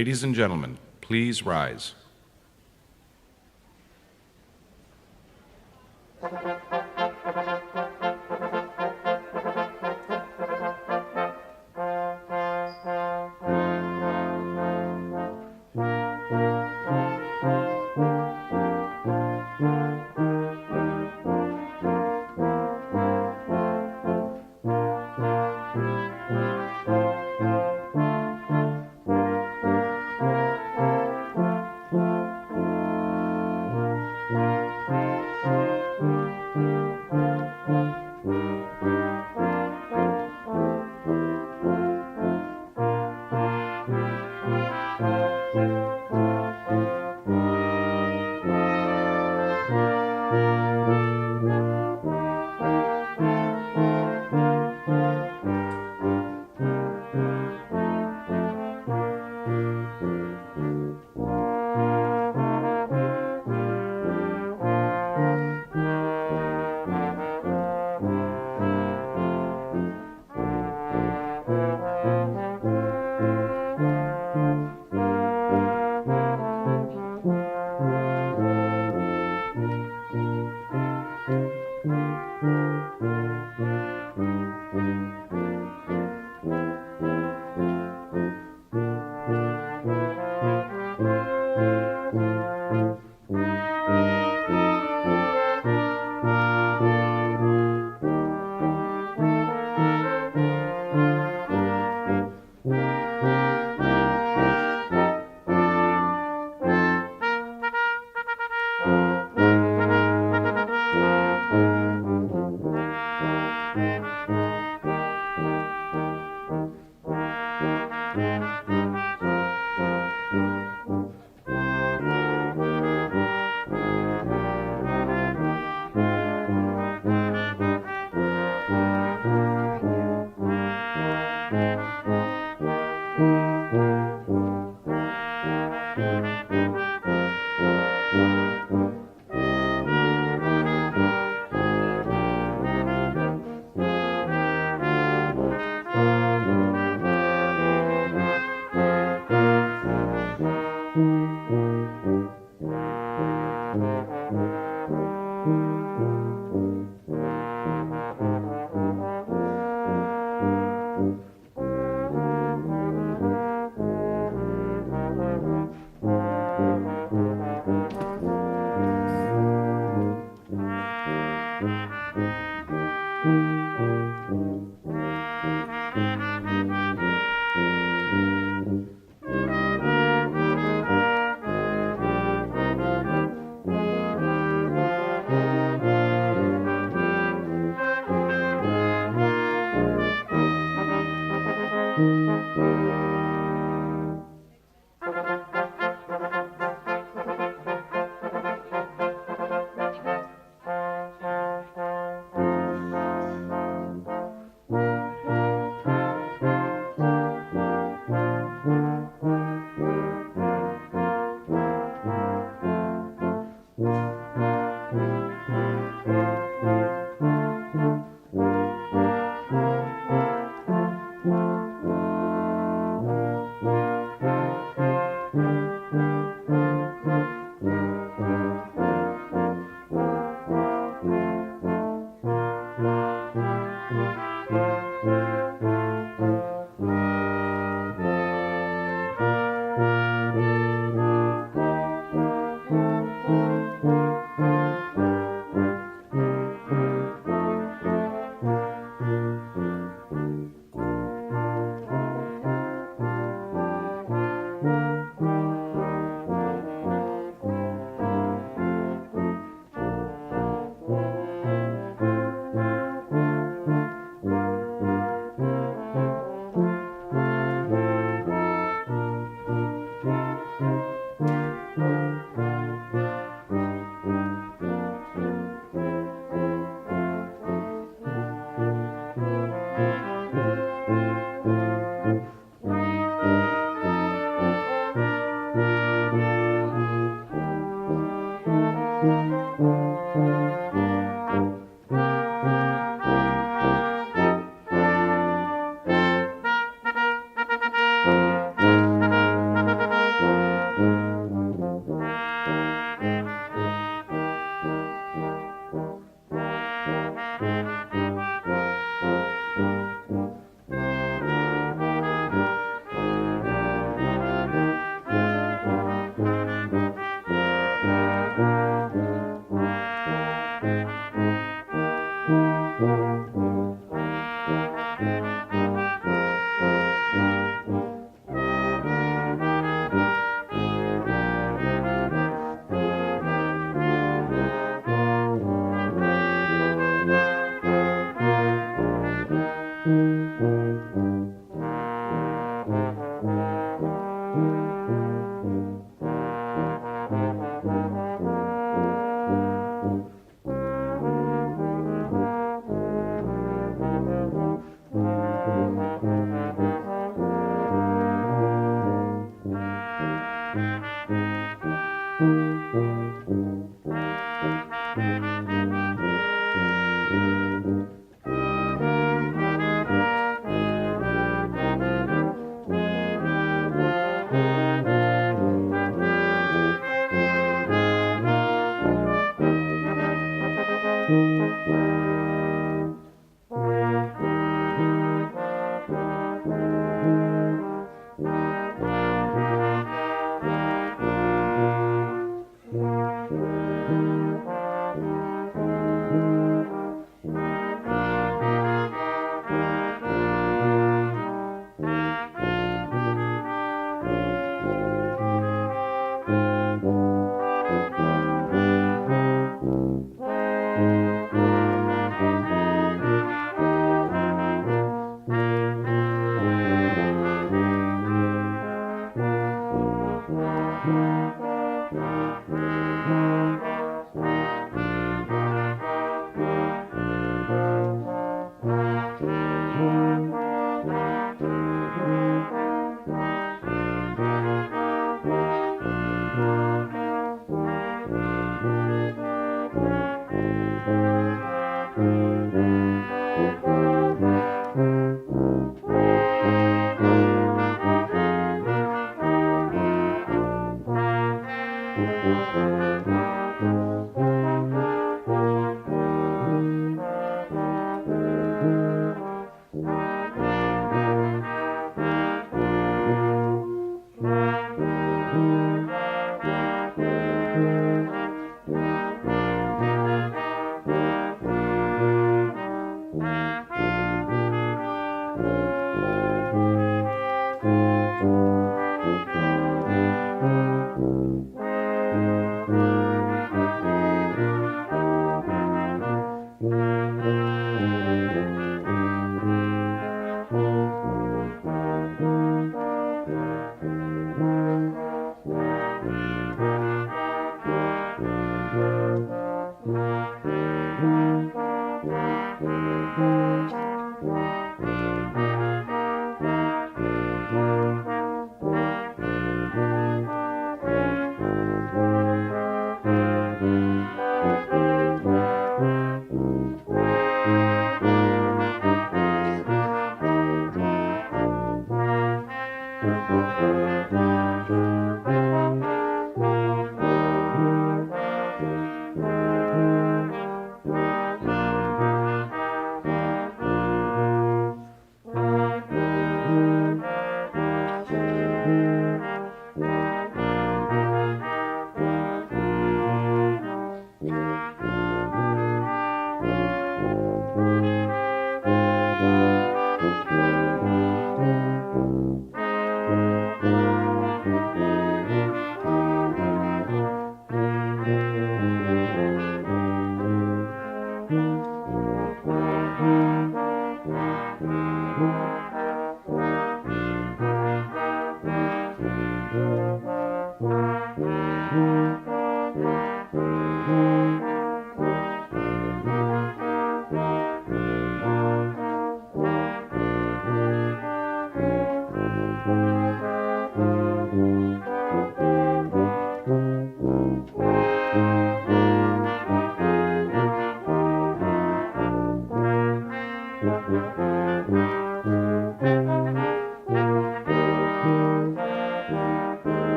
Ladies and gentlemen, please rise.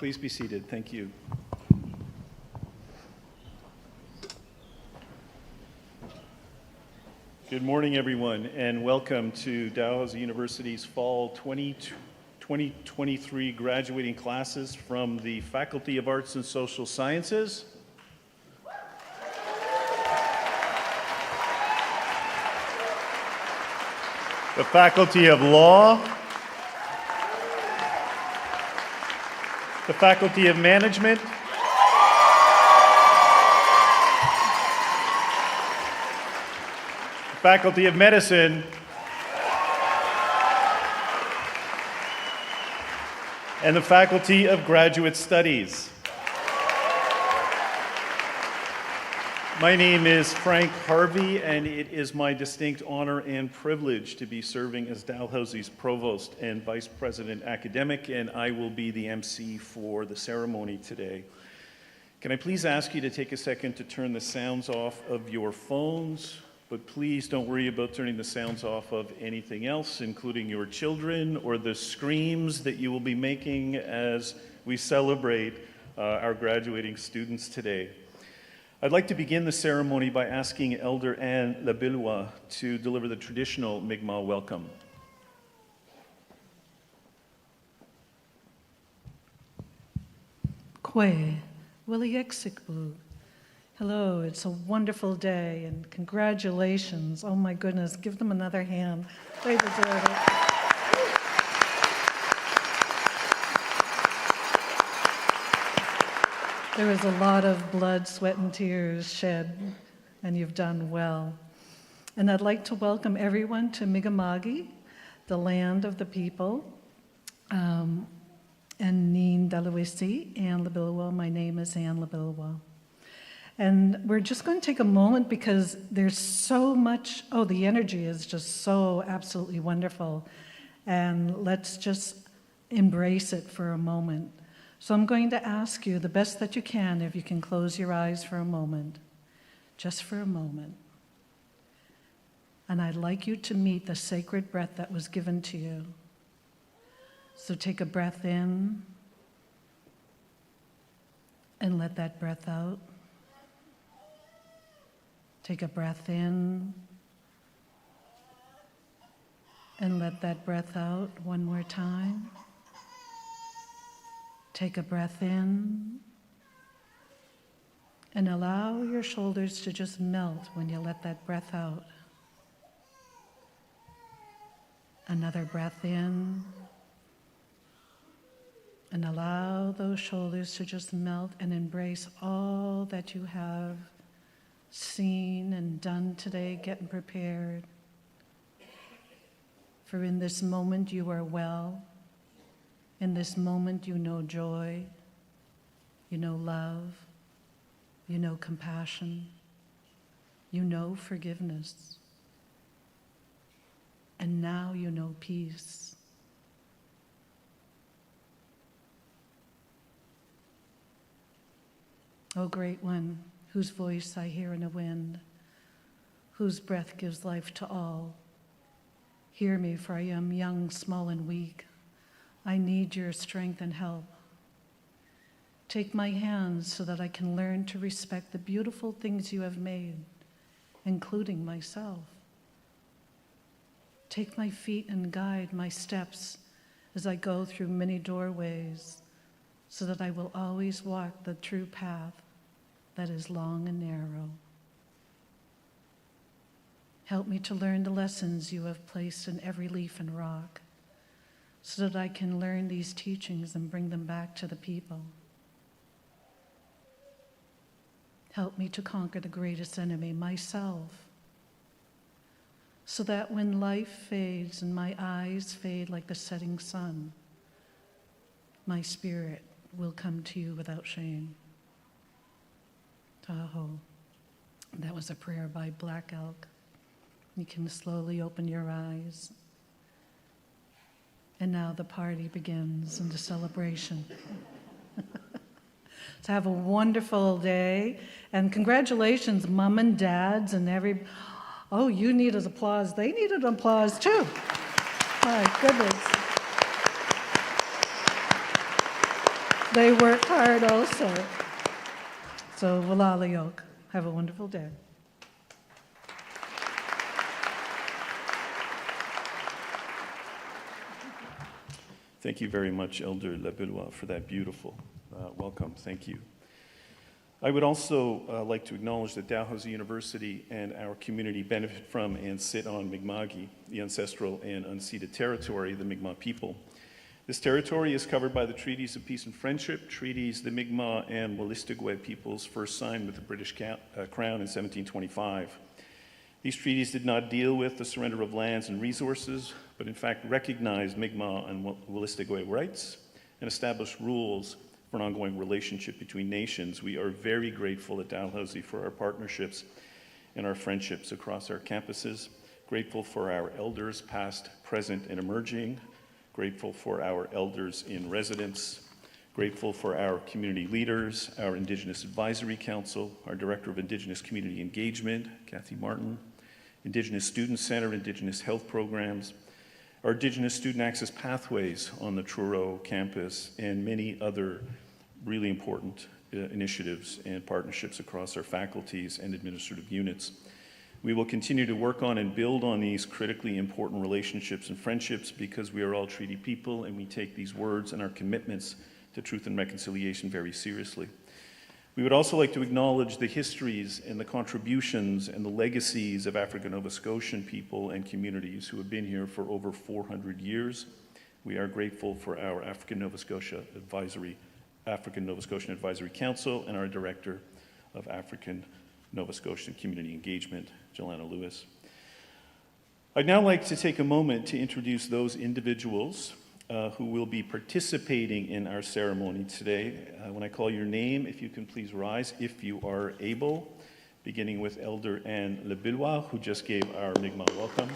Please be seated. Thank you. Good morning, everyone, and welcome to Dalhousie University's Fall 2023 graduating classes from the Faculty of Arts and Social Sciences. The Faculty of Law, the Faculty of Management, the Faculty of Medicine, and the Faculty of Graduate Studies. My name is Frank Harvey, and it is my distinct honor and privilege to be serving as Dalhousie's Provost and Vice President Academic, and I will be the MC for the ceremony today. Can I please ask you to take a second to turn the sounds off of your phones, but please don't worry about turning the sounds off of anything else, including your children or the screams that you will be making as we celebrate our graduating students today. I'd like to begin the ceremony by asking Elder Anne Labillois to deliver the traditional Mi'kmaq welcome. Kwe, Williexikbu. Hello, it's a wonderful day and congratulations. Oh my goodness, give them another hand. They deserve it. There was a lot of blood, sweat, and tears shed, and you've done well. And I'd like to welcome everyone to Mi'kmaq, the land of the people, and Nin Dalhousie, Anne Labillois. My name is Anne Labillois. And we're just going to take a moment because there's so much, the energy is just so absolutely wonderful. And let's just embrace it for a moment. So I'm going to ask you the best that you can, if you can close your eyes for a moment, just for a moment. And I'd like you to meet the sacred breath that was given to you. So take a breath in and let that breath out. Take a breath in and let that breath out one more time. Take a breath in and allow your shoulders to just melt when you let that breath out. Another breath in and allow those shoulders to just melt and embrace all that you have seen and done today, getting prepared. For in this moment you are well. In this moment, you know joy, you know love, you know compassion, you know forgiveness, and now you know peace. O great one, whose voice I hear in the wind, whose breath gives life to all, hear me, for I am young, small, and weak. I need your strength and help. Take my hands so that I can learn to respect the beautiful things you have made, including myself. Take my feet and guide my steps as I go through many doorways, so that I will always walk the true path that is long and narrow. Help me to learn the lessons you have placed in every leaf and rock, so that I can learn these teachings and bring them back to the people. Help me to conquer the greatest enemy, myself, so that when life fades and my eyes fade like the setting sun, my spirit will come to you without shame. Tahoe. That was a prayer by Black Elk. You can slowly open your eyes. And now the party begins and the celebration. So have a wonderful day. And congratulations, mom and dads and oh, you needed applause. They needed applause too. My goodness. They work hard also. So, Walalayok. Have a wonderful day. Thank you very much, Elder Lebelwa, for that beautiful welcome. Thank you. I would also like to acknowledge that Dalhousie University and our community benefit from and sit on Mi'kma'ki, the ancestral and unceded territory of the Mi'kmaq people. This territory is covered by the Treaties of Peace and Friendship, treaties the Mi'kmaq and Wolastoqey peoples first signed with the British Crown in 1725. These treaties did not deal with the surrender of lands and resources, but in fact recognized Mi'kmaq and Wolastoqey rights and established rules for an ongoing relationship between nations. We are very grateful at Dalhousie for our partnerships and our friendships across our campuses, grateful for our elders, past, present, and emerging, grateful for our elders in residence, grateful for our community leaders, our Indigenous Advisory Council, our Director of Indigenous Community Engagement, Kathy Martin, Indigenous Student Center, Indigenous Health Programs, our Indigenous Student Access Pathways on the Truro campus, and many other really important initiatives and partnerships across our faculties and administrative units. We will continue to work on and build on these critically important relationships and friendships because we are all treaty people and we take these words and our commitments to truth and reconciliation very seriously. We would also like to acknowledge the histories and the contributions and the legacies of African Nova Scotian people and communities who have been here for over 400 years. We are grateful for our African Nova Scotian Advisory Council and our Director of African Nova Scotian Community Engagement, Jelana Lewis. I'd now like to take a moment to introduce those individuals who will be participating in our ceremony today. When I call your name, if you can please rise, if you are able, beginning with Elder Anne Lebilwa, who just gave our Mi'kmaq welcome.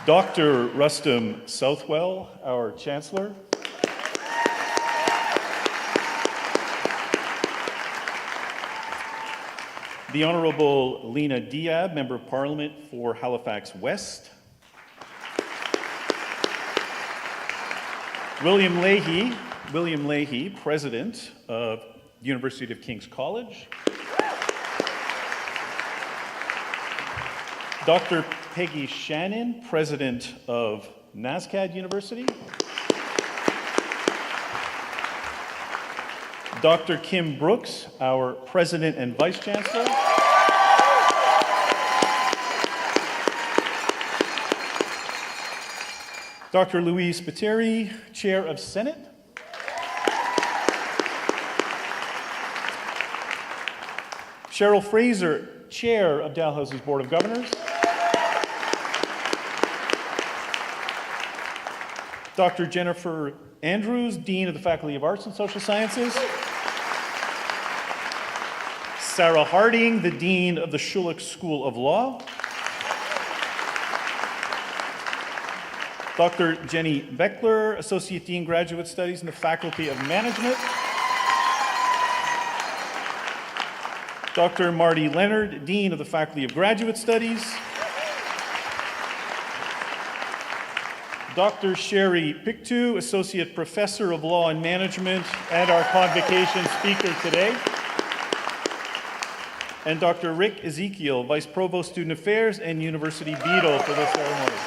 Dr. Rustam Southwell, our Chancellor. The Honorable Lena Diab, Member of Parliament for Halifax West. William Leahy, President of University of King's College. Dr. Peggy Shannon, President of NSCAD University. Dr. Kim Brooks, our President and Vice Chancellor. Dr. Louise Spiteri, Chair of Senate. Cheryl Fraser, Chair of Dalhousie's Board of Governors. Dr. Jennifer Andrews, Dean of the Faculty of Arts and Social Sciences. Sarah Harding, the Dean of the Schulich School of Law. Dr. Jenny Beckler, Associate Dean, Graduate Studies in the Faculty of Management. Dr. Marty Leonard, Dean of the Faculty of Graduate Studies. Dr. Sherry Pictou, Associate Professor of Law and Management and our Convocation speaker today. And Dr. Rick Ezekiel, Vice Provost Student Affairs and University Beadle for this ceremony.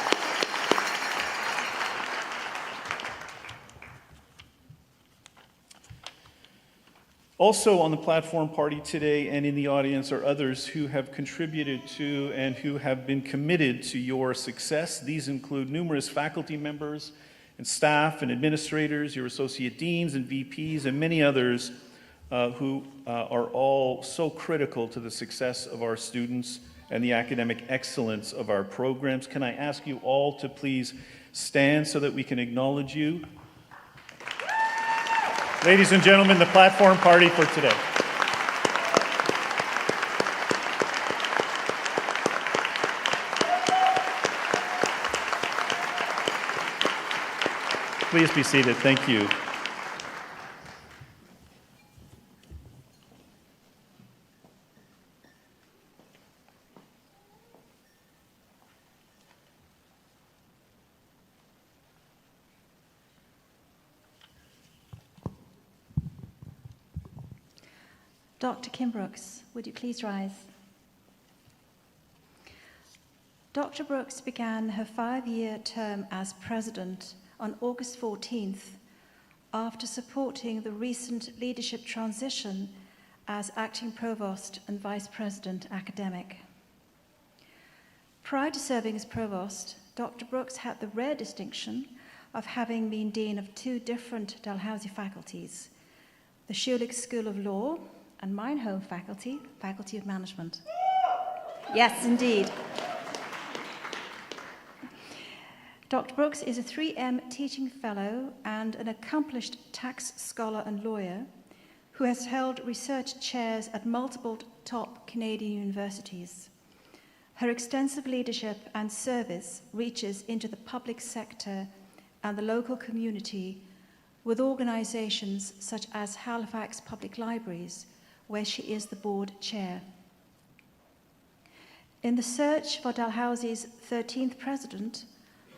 Also on the platform party today and in the audience are others who have contributed to and who have been committed to your success. These include numerous faculty members and staff and administrators, your associate deans and VPs, and many others who are all so critical to the success of our students and the academic excellence of our programs. Can I ask you all to please stand so that we can acknowledge you? Ladies and gentlemen, the platform party for today. Please be seated. Thank you. Dr. Kim Brooks, would you please rise? Dr. Brooks began her 5-year term as president on August 14th after supporting the recent leadership transition as acting provost and vice president academic. Prior to serving as provost, Dr. Brooks had the rare distinction of having been dean of 2 different Dalhousie faculties, the Schulich School of Law and mine home faculty, Faculty of Management. Yes, indeed. Dr. Brooks is a 3M teaching fellow and an accomplished tax scholar and lawyer who has held research chairs at multiple top Canadian universities. Her extensive leadership and service reaches into the public sector and the local community with organizations such as Halifax Public Libraries, where she is the board chair. In the search for Dalhousie's 13th president,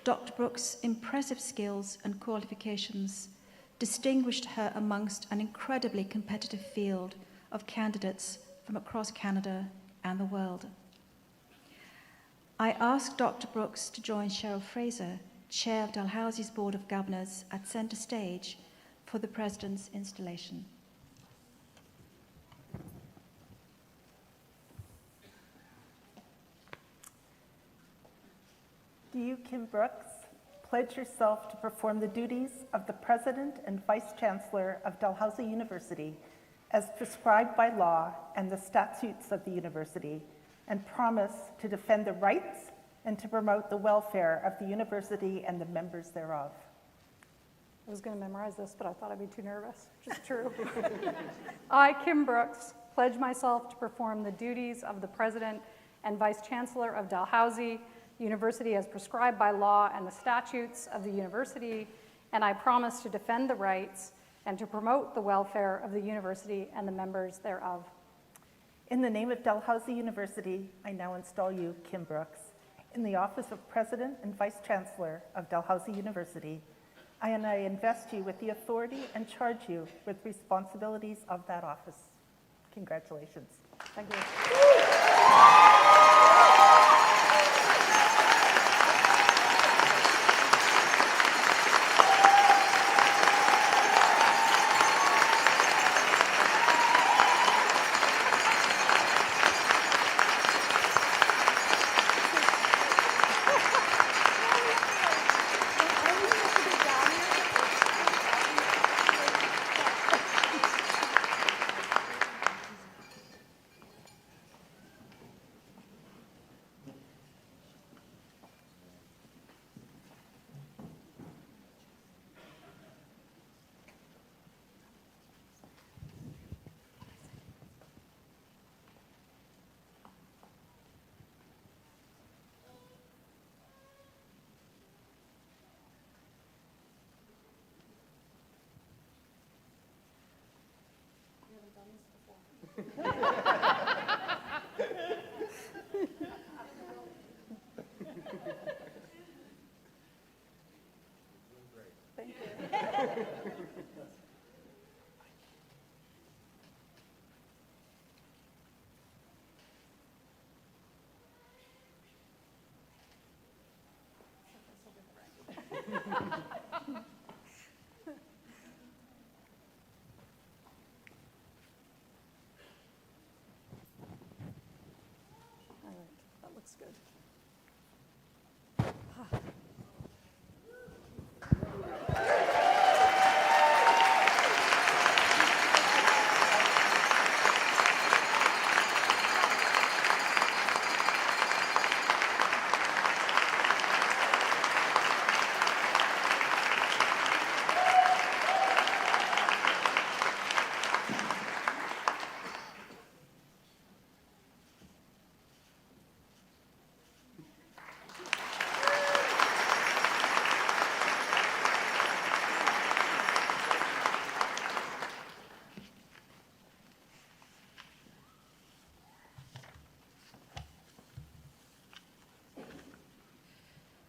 Dr. Brooks' impressive skills and qualifications distinguished her amongst an incredibly competitive field of candidates from across Canada and the world. I asked Dr. Brooks to join Cheryl Fraser, chair of Dalhousie's Board of Governors, at centre stage for the president's installation. Do you, Kim Brooks, pledge yourself to perform the duties of the President and Vice Chancellor of Dalhousie University as prescribed by law and the statutes of the university, and promise to defend the rights and to promote the welfare of the university and the members thereof? I was going to memorize this, but I thought I'd be too nervous, which is true. I, Kim Brooks, pledge myself to perform the duties of the President and Vice Chancellor of Dalhousie University as prescribed by law and the statutes of the university, and I promise to defend the rights and to promote the welfare of the university and the members thereof. In the name of Dalhousie University, I now install you, Kim Brooks, in the office of President and Vice Chancellor of Dalhousie University, and I invest you with the authority and charge you with responsibilities of that office. Congratulations. Thank you. All right, that looks good.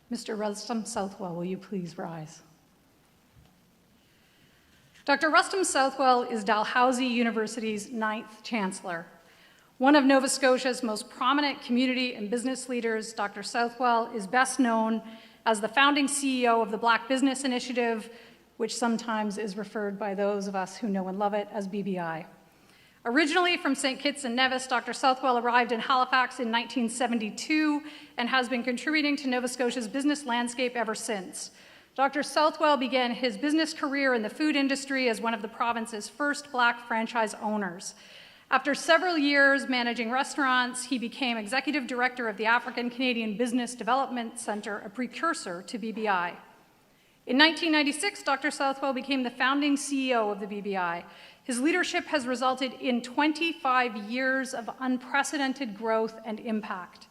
Mr. Rustam Southwell, will you please rise? Dr. Rustum Southwell is Dalhousie University's 9th Chancellor. One of Nova Scotia's most prominent community and business leaders, Dr. Southwell is best known as the founding CEO of the Black Business Initiative, which sometimes is referred by those of us who know and love it as BBI. Originally from St. Kitts and Nevis, Dr. Southwell arrived in Halifax in 1972 and has been contributing to Nova Scotia's business landscape ever since. Dr. Southwell began his business career in the food industry as one of the province's first Black franchise owners. After several years managing restaurants, he became executive director of the African Canadian Business Development Centre, a precursor to BBI. In 1996, Dr. Southwell became the founding CEO of the BBI. His leadership has resulted in 25 years of unprecedented growth and impact.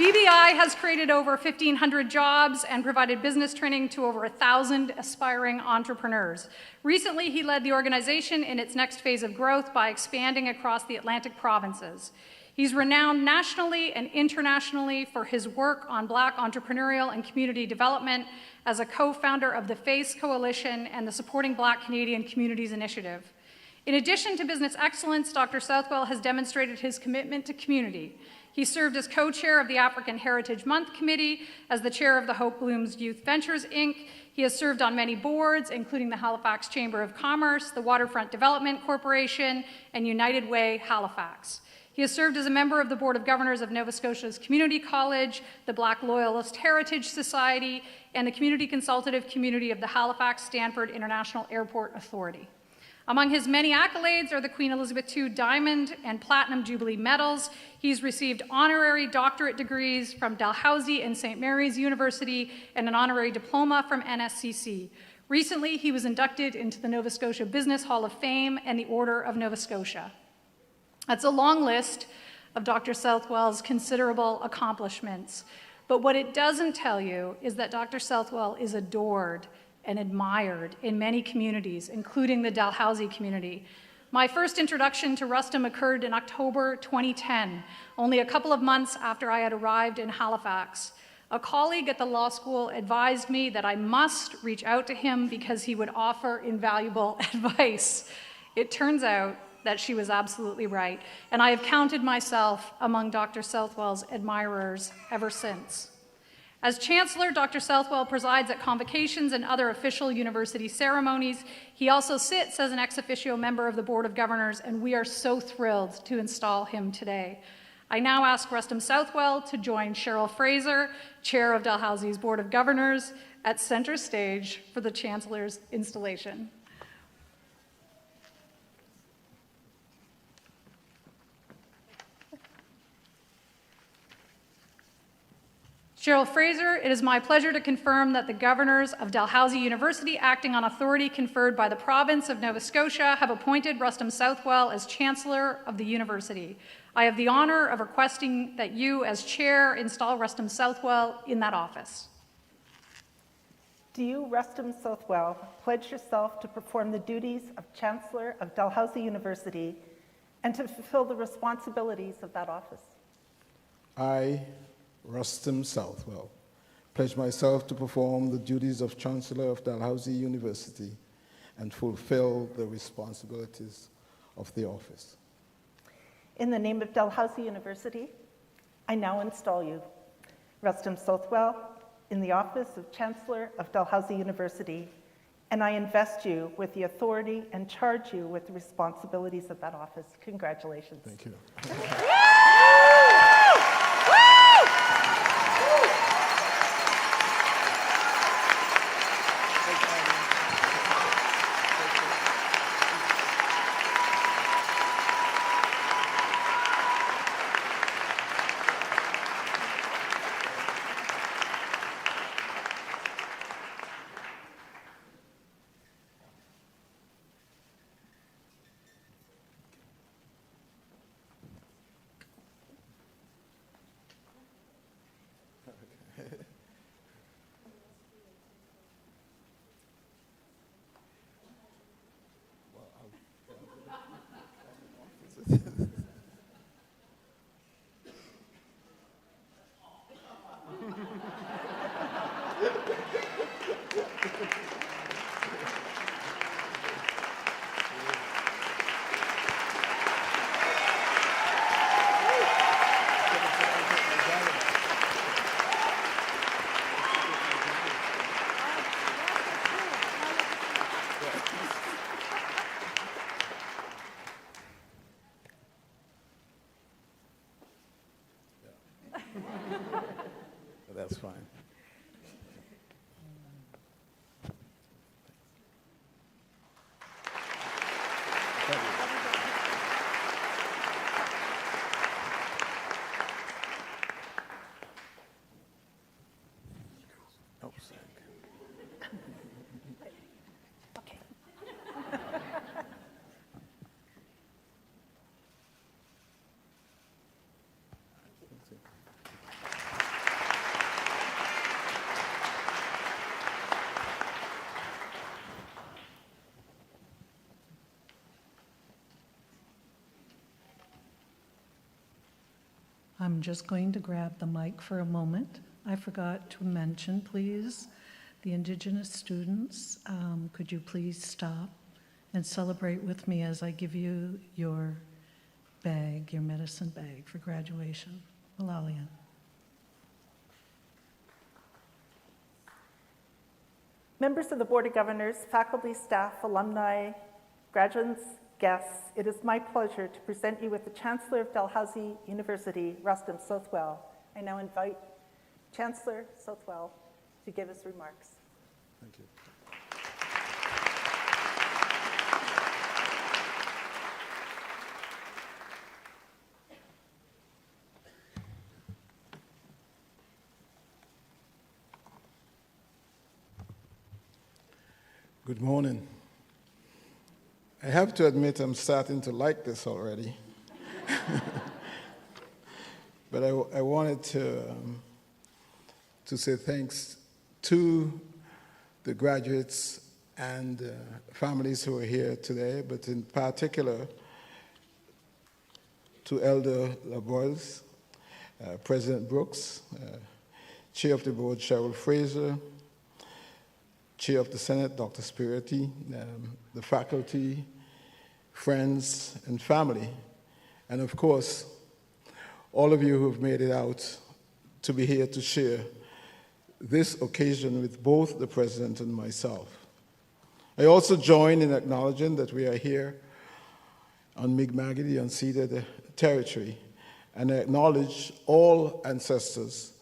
BBI has created over 1,500 jobs and provided business training to over 1,000 aspiring entrepreneurs. Recently, he led the organization in its next phase of growth by expanding across the Atlantic provinces. He's renowned nationally and internationally for his work on Black entrepreneurial and community development as a co-founder of the FACE Coalition and the Supporting Black Canadian Communities Initiative. In addition to business excellence, Dr. Southwell has demonstrated his commitment to community. He served as co-chair of the African Heritage Month Committee, as the chair of the Hope Blooms Youth Ventures, Inc. He has served on many boards, including the Halifax Chamber of Commerce, the Waterfront Development Corporation, and United Way Halifax. He has served as a member of the Board of Governors of Nova Scotia's Community College, the Black Loyalist Heritage Society, and the Community Consultative Community of the Halifax Stanford International Airport Authority. Among his many accolades are the Queen Elizabeth II Diamond and Platinum Jubilee Medals. He's received honorary doctorate degrees from Dalhousie and St. Mary's University and an honorary diploma from NSCC. Recently, he was inducted into the Nova Scotia Business Hall of Fame and the Order of Nova Scotia. That's a long list of Dr. Southwell's considerable accomplishments. But what it doesn't tell you is that Dr. Southwell is adored and admired in many communities, including the Dalhousie community. My first introduction to Rustum occurred in October 2010, only a couple of months after I had arrived in Halifax. A colleague at the law school advised me that I must reach out to him because he would offer invaluable advice. It turns out that she was absolutely right, and I have counted myself among Dr. Southwell's admirers ever since. As Chancellor, Dr. Southwell presides at convocations and other official university ceremonies. He also sits as an ex officio member of the Board of Governors, and we are so thrilled to install him today. I now ask Rustum Southwell to join Cheryl Fraser, Chair of Dalhousie's Board of Governors, at center stage for the Chancellor's installation. Cheryl Fraser, it is my pleasure to confirm that the governors of Dalhousie University, acting on authority conferred by the province of Nova Scotia, have appointed Rustum Southwell as Chancellor of the University. I have the honor of requesting that you, as Chair, install Rustum Southwell in that office. Do you, Rustum Southwell, pledge yourself to perform the duties of Chancellor of Dalhousie University and to fulfill the responsibilities of that office? I, Rustum Southwell, pledge myself to perform the duties of Chancellor of Dalhousie University and fulfill the responsibilities of the office. In the name of Dalhousie University, I now install you, Rustum Southwell, in the office of Chancellor of Dalhousie University, and I invest you with the authority and charge you with the responsibilities of that office. Congratulations. Thank you. I'm just going to grab the mic for a moment. I forgot to mention, please, the Indigenous students. Could you please stop and celebrate with me as I give you your bag, your medicine bag for graduation. Malalian. Members of the Board of Governors, faculty, staff, alumni, graduates, guests, it is my pleasure to present you with the Chancellor of Dalhousie University, Rustem Sothwell. I now invite Chancellor Sothwell to give his remarks. Thank you. Good morning. I have to admit I'm starting to like this already. But I wanted to say thanks to the graduates and families who are here today, but in particular to Elder LaBoise, President Brooks, Chair of the Board Cheryl Fraser, Chair of the Senate, Dr. Spirity, the faculty, friends, and family, and of course, all of you who have made it out to be here to share this occasion with both the President and myself. I also join in acknowledging that we are here on Mi'kmaq, the unceded territory, and I acknowledge all ancestors,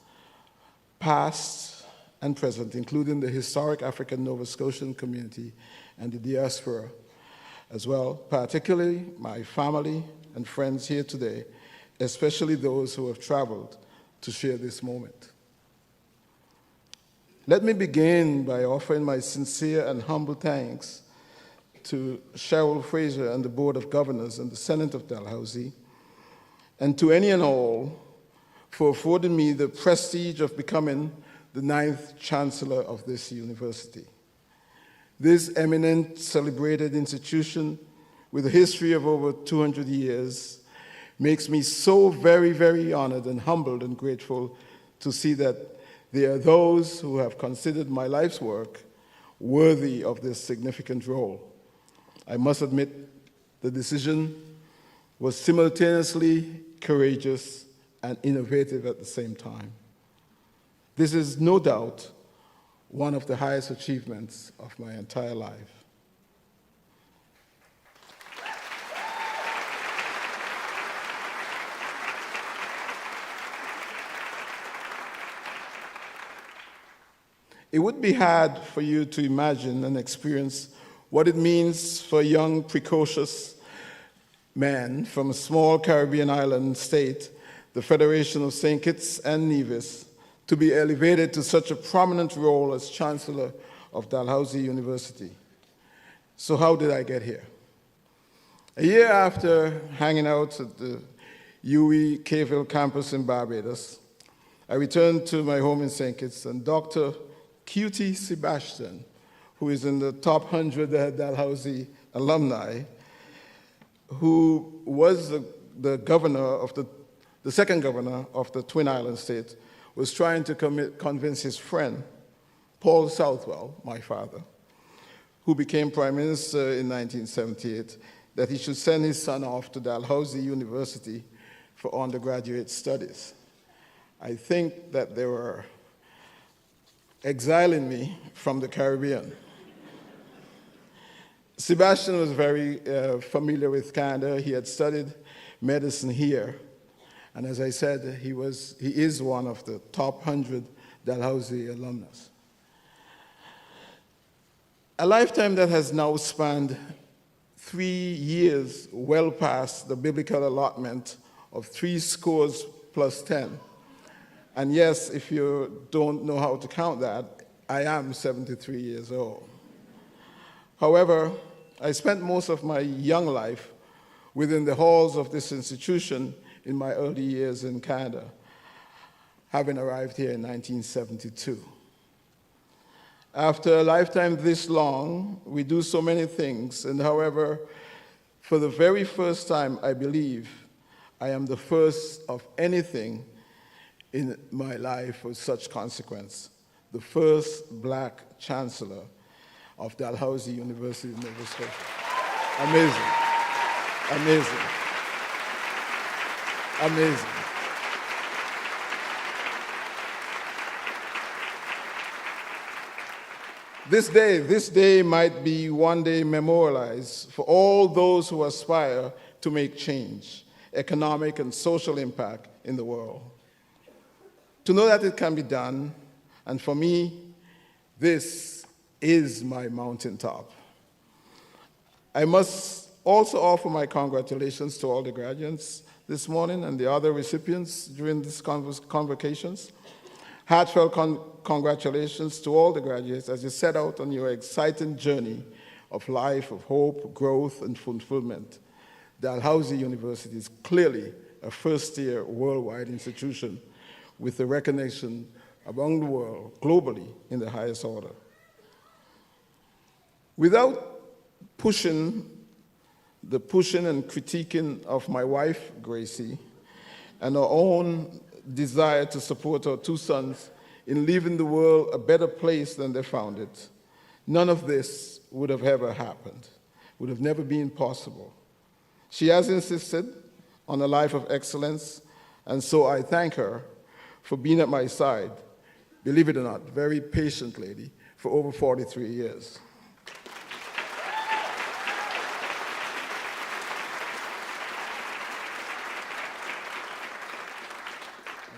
past and present, including the historic African Nova Scotian community and the diaspora as well, particularly my family and friends here today, especially those who have traveled to share this moment. Let me begin by offering my sincere and humble thanks to Cheryl Fraser and the Board of Governors and the Senate of Dalhousie, and to any and all for affording me the prestige of becoming the 9th Chancellor of this university. This eminent, celebrated institution with a history of over 200 years makes me so very, very honored and humbled and grateful to see that there are those who have considered my life's work worthy of this significant role. I must admit the decision was simultaneously courageous and innovative at the same time. This is no doubt one of the highest achievements of my entire life. It would be hard for you to imagine and experience what it means for a young, precocious man from a small Caribbean island state, the Federation of St. Kitts and Nevis, to be elevated to such a prominent role as Chancellor of Dalhousie University. So how did I get here? A year after hanging out at the UWI Caville campus in Barbados, I returned to my home in St. Kitts, and Dr. Q.T. Sebastian, who is in the top 100 Dalhousie alumni, who was the governor of the second governor of the Twin Island state, was trying to convince his friend, Paul Southwell, my father, who became Prime Minister in 1978, that he should send his son off to Dalhousie University for undergraduate studies. I think that they were exiling me from the Caribbean. Sebastian was very familiar with Canada. He had studied medicine here. And as I said, he is one of the top 100 Dalhousie alumnus. A lifetime that has now spanned 3 years, well past the biblical allotment of 3 scores plus 10. And yes, if you don't know how to count that, I am 73 years old. However, I spent most of my young life within the halls of this institution in my early years in Canada, having arrived here in 1972. After a lifetime this long, we do so many things, and however, for the very first time, I believe, I am the first of anything in my life of such consequence, the first black chancellor of Dalhousie University in Nova Scotia. Amazing, amazing, amazing. This day might be one day memorialized for all those who aspire to make change, economic and social impact in the world. To know that it can be done, and for me, this is my mountaintop. I must also offer my congratulations to all the graduates this morning and the other recipients during these convocations. Heartfelt congratulations to all the graduates as you set out on your exciting journey of life, of hope, growth, and fulfillment. Dalhousie University is clearly a first-tier worldwide institution with a recognition among the world, globally, in the highest order. Without pushing and critiquing of my wife, Gracie, and our own desire to support our two sons in leaving the world a better place than they found it, none of this would have ever happened, would have never been possible. She has insisted on a life of excellence, and so I thank her for being at my side, believe it or not, very patient lady, for over 43 years.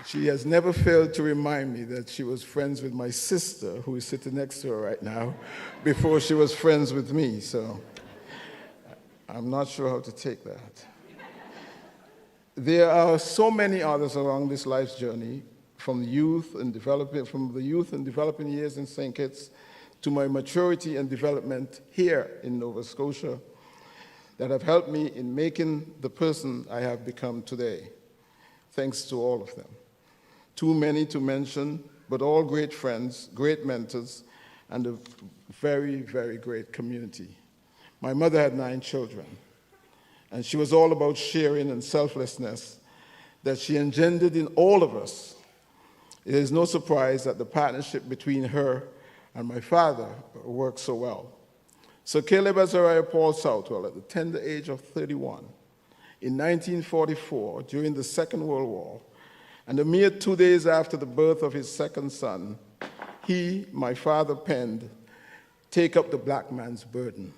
She has never failed to remind me that she was friends with my sister, who is sitting next to her right now, before she was friends with me, so I'm not sure how to take that. There are so many others along this life's journey, from the youth and developing years in St. Kitts to my maturity and development here in Nova Scotia, that have helped me in making the person I have become today. Thanks to all of them. Too many to mention, but all great friends, great mentors, and a very, very great community. My mother had 9 children, and she was all about sharing and selflessness that she engendered in all of us. It is no surprise that the partnership between her and my father worked so well. Sir Caleb Azariah Paul Southwell, at the tender age of 31, in 1944, during the Second World War, and a mere 2 days after the birth of his second son, he, my father, penned, "Take Up the Black Man's Burden,"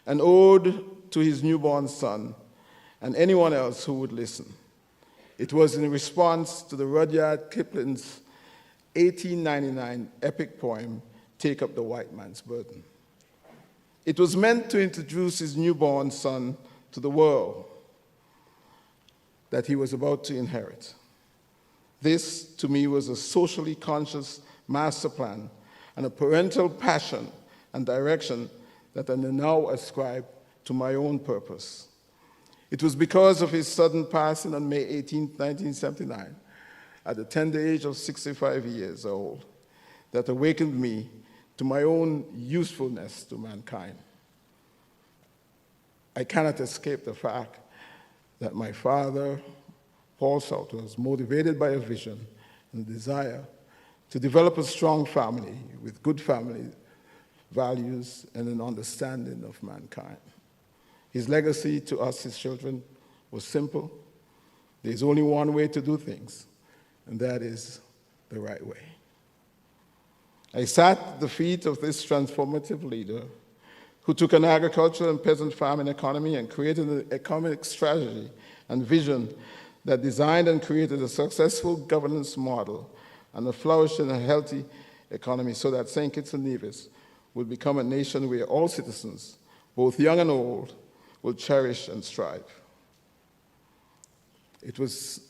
an ode to his newborn son and anyone else who would listen. It was in response to the Rudyard Kipling's 1899 epic poem, "Take Up the White Man's Burden." It was meant to introduce his newborn son to the world that he was about to inherit. This, to me, was a socially conscious master plan and a parental passion and direction that I now ascribe to my own purpose. It was because of his sudden passing on May 18, 1979, at the tender age of 65 years old, that awakened me to my own usefulness to mankind. I cannot escape the fact that my father, Paul Southwell, was motivated by a vision and a desire to develop a strong family with good family values and an understanding of mankind. His legacy to us, his children, was simple. There's only one way to do things, and that is the right way. I sat at the feet of this transformative leader who took an agricultural and peasant farming economy and created an economic strategy and vision that designed and created a successful governance model and a flourishing and healthy economy so that St. Kitts and Nevis would become a nation where all citizens, both young and old, will cherish and strive. It was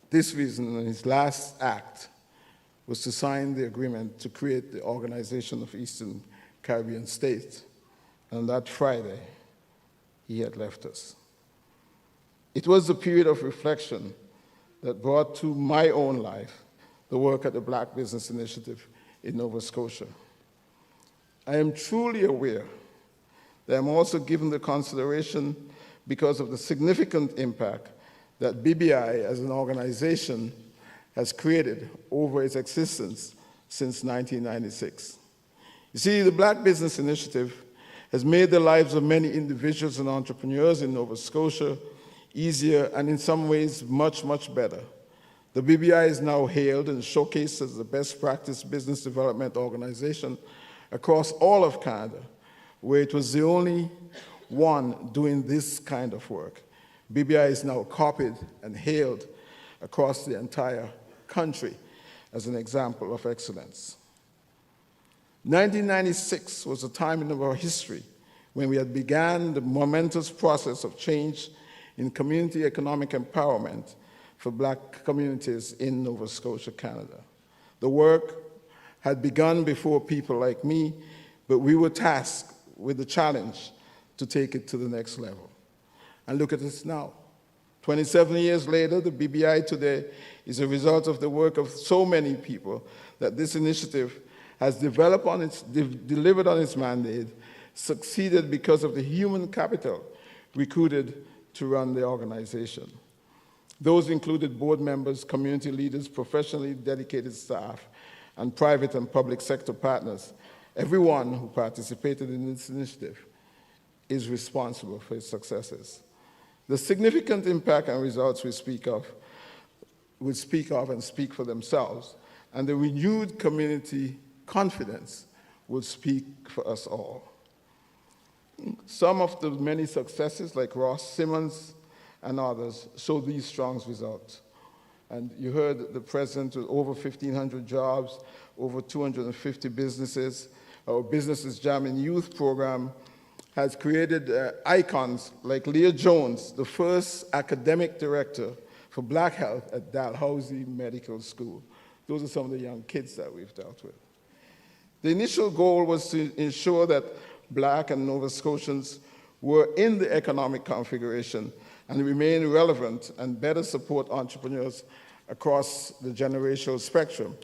this reason, and his last act was to sign the agreement to create the Organization of Eastern Caribbean States. And that Friday, he had left us. It was a period of reflection that brought to my own life the work at the Black Business Initiative in Nova Scotia. I am truly aware that I'm also given the consideration because of the significant impact that BBI as an organization has created over its existence since 1996. You see, the Black Business Initiative has made the lives of many individuals and entrepreneurs in Nova Scotia easier and in some ways much, much better. The BBI is now hailed and showcased as the best practice business development organization across all of Canada, where it was the only one doing this kind of work. BBI is now copied and hailed across the entire country as an example of excellence. 1996 was a time in our history when we had begun the momentous process of change in community economic empowerment for Black communities in Nova Scotia, Canada. The work had begun before people like me, but we were tasked with the challenge to take it to the next level. And look at us now. 27 years later, the BBI today is a result of the work of so many people that this initiative has delivered on its mandate, succeeded because of the human capital recruited to run the organization. Those included board members, community leaders, professionally dedicated staff, and private and public sector partners. Everyone who participated in this initiative is responsible for its successes. The significant impact and results we speak of and speak for themselves, and the renewed community confidence will speak for us all. Some of the many successes, like Ross Simmons and others, show these strong results. And you heard the president with over 1,500 jobs, over 250 businesses. Our Businesses Jamming Youth program has created icons like Leah Jones, the first academic director for Black Health at Dalhousie Medical School. Those are some of the young kids that we've dealt with. The initial goal was to ensure that Black and Nova Scotians were in the economic configuration and remain relevant and better support entrepreneurs across the generational spectrum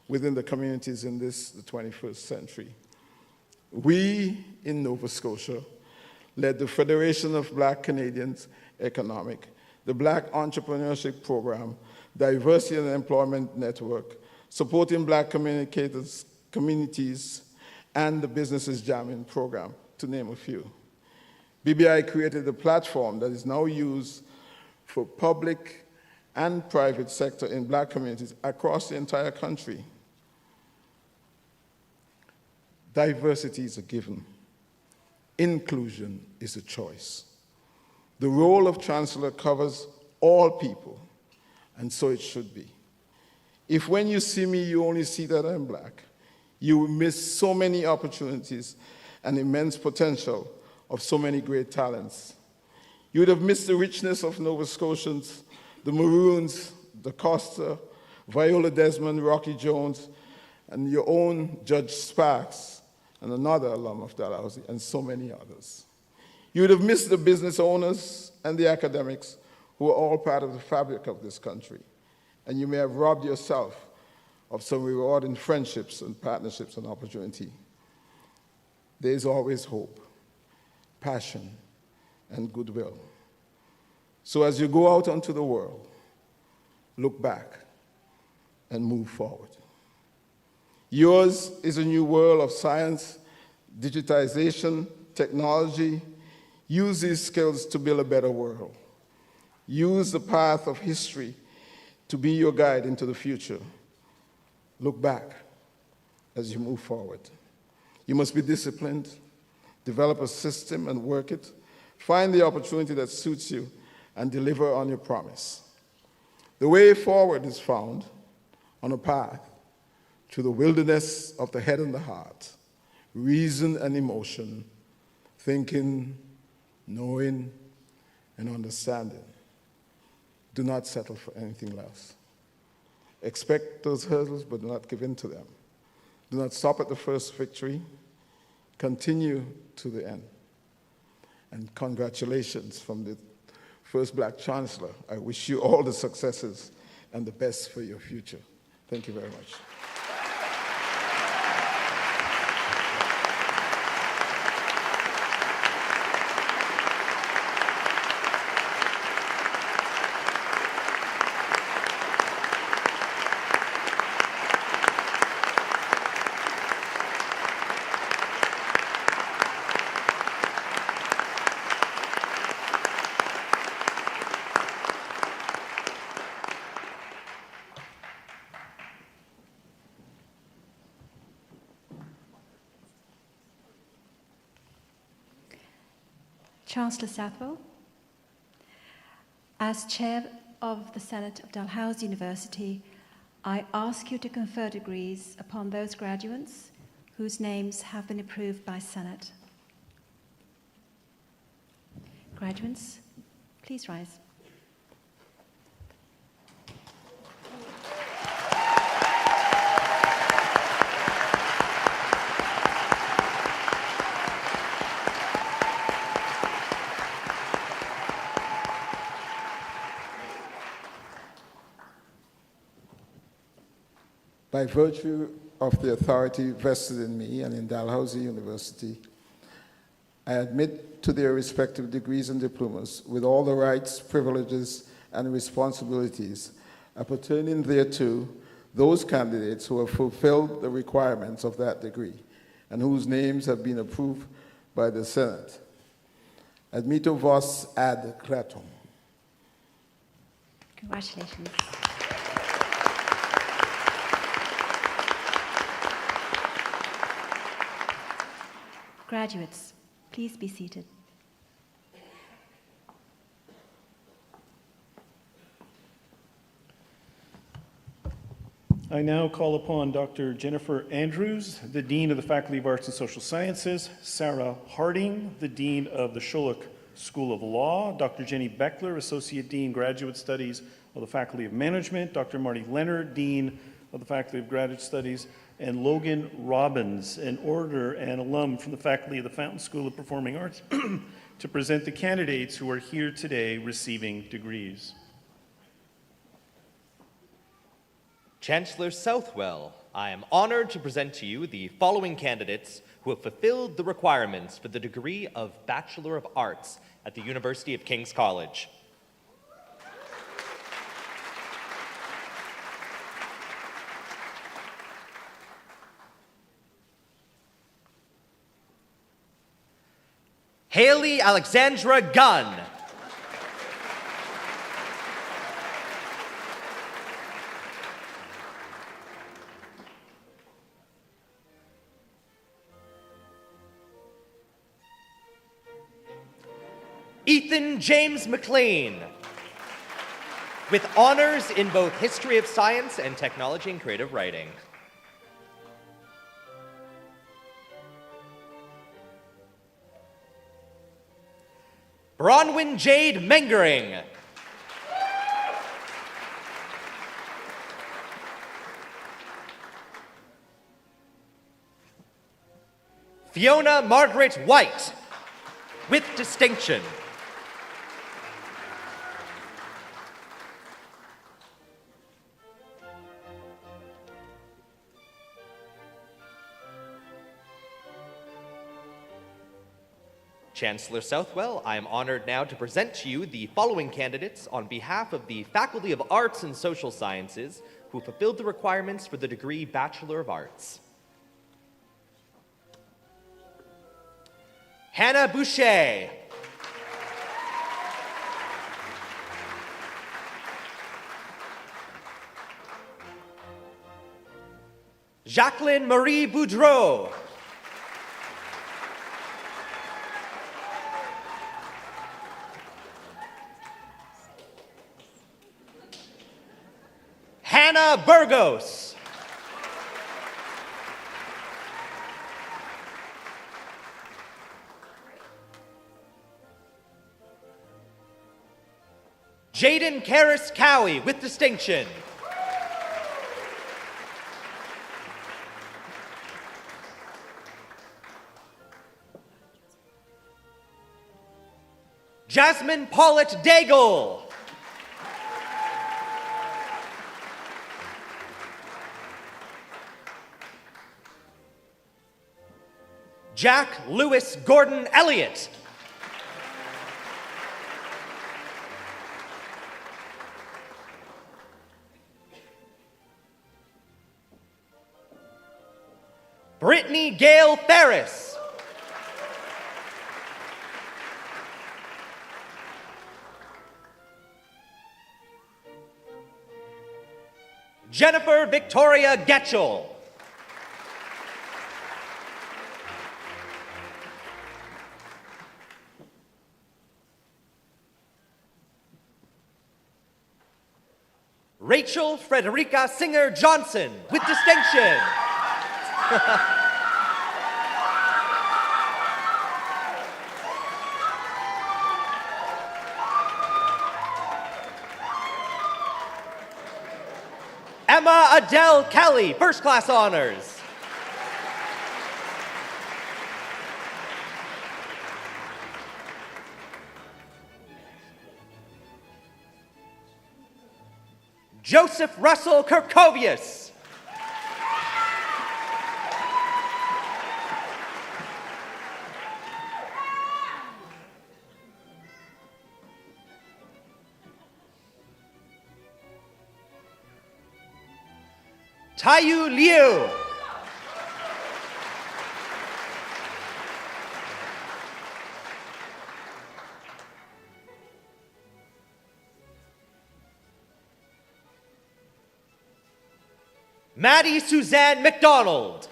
within the communities in the 21st century. We in Nova Scotia led the Federation of Black Canadians Economic, the Black Entrepreneurship Program, Diversity and Employment Network, supporting Black communities, and the Businesses Jamming program, to name a few. BBI created a platform that is now used for public and private sector in Black communities across the entire country. Diversity is a given. Inclusion is a choice. The role of Chancellor covers all people, and so it should be. If when you see me, you only see that I'm Black, you will miss so many opportunities and immense potential of so many great talents. You would have missed the richness of Nova Scotians, the Maroons, the Costa, Viola Desmond, Rocky Jones, and your own Judge Sparks, and another alum of Dalhousie, and so many others. You would have missed the business owners and the academics who are all part of the fabric of this country. And you may have robbed yourself of some rewarding friendships and partnerships and opportunity. There is always hope, passion, and goodwill. So as you go out onto the world, look back and move forward. Yours is a new world of science, digitization, technology. Use these skills to build a better world. Use the path of history to be your guide into the future. Look back as you move forward. You must be disciplined, develop a system and work it, find the opportunity that suits you, and deliver on your promise. The way forward is found on a path through the wilderness of the head and the heart, reason and emotion, thinking, knowing, and understanding. Do not settle for anything less. Expect those hurdles, but do not give in to them. Do not stop at the first victory. Continue to the end. And congratulations from the first Black Chancellor. I wish you all the successes and the best for your future. Thank you very much. Chancellor Southwell, as Chair of the Senate of Dalhousie University, I ask you to confer degrees upon those graduates whose names have been approved by Senate. Graduates, please rise. By virtue of the authority vested in me and in Dalhousie University, I admit to their respective degrees and diplomas with all the rights, privileges, and responsibilities appertaining thereto those candidates who have fulfilled the requirements of that degree and whose names have been approved by the Senate. Admito vos ad clatum. Congratulations. Graduates, please be seated. I now call upon Dr. Jennifer Andrews, the Dean of the Faculty of Arts and Social Sciences, Sarah Harding, the Dean of the Schulich School of Law, Dr. Jenny Beckler, Associate Dean, Graduate Studies of the Faculty of Management, Dr. Marty Leonard, Dean of the Faculty of Graduate Studies, and Logan Robbins, an orator and alum from the faculty of the Fountain School of Performing Arts, to present the candidates who are here today receiving degrees. Chancellor Southwell, I am honored to present to you the following candidates who have fulfilled the requirements for the degree of Bachelor of Arts at the University of King's College. Haley Alexandra Gunn. Ethan James McLean, with honors in both History of Science and Technology and Creative Writing. Bronwyn Jade Mengering. Fiona Margaret White, with distinction. Chancellor Southwell, I am honored now to present to you the following candidates on behalf of the Faculty of Arts and Social Sciences who fulfilled the requirements for the degree Bachelor of Arts. Hannah Boucher. Jacqueline Marie Boudreau. Hannah Burgos. Jaden Karras Cowie, with distinction. Jasmine Paulette Daigle. Jack Lewis Gordon Elliott. Brittany Gale Ferris. Jennifer Victoria Getchell. Rachel Frederica Singer Johnson, with distinction. Emma Adele Kelly, first class honors. Joseph Russell Kirkovius. Taiyu Liu. Maddie Suzanne McDonald.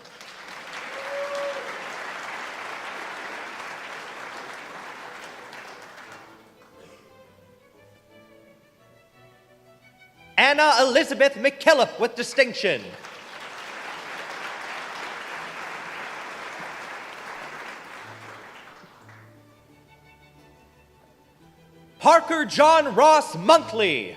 Anna Elizabeth McKillop with distinction. Parker John Ross Monthly.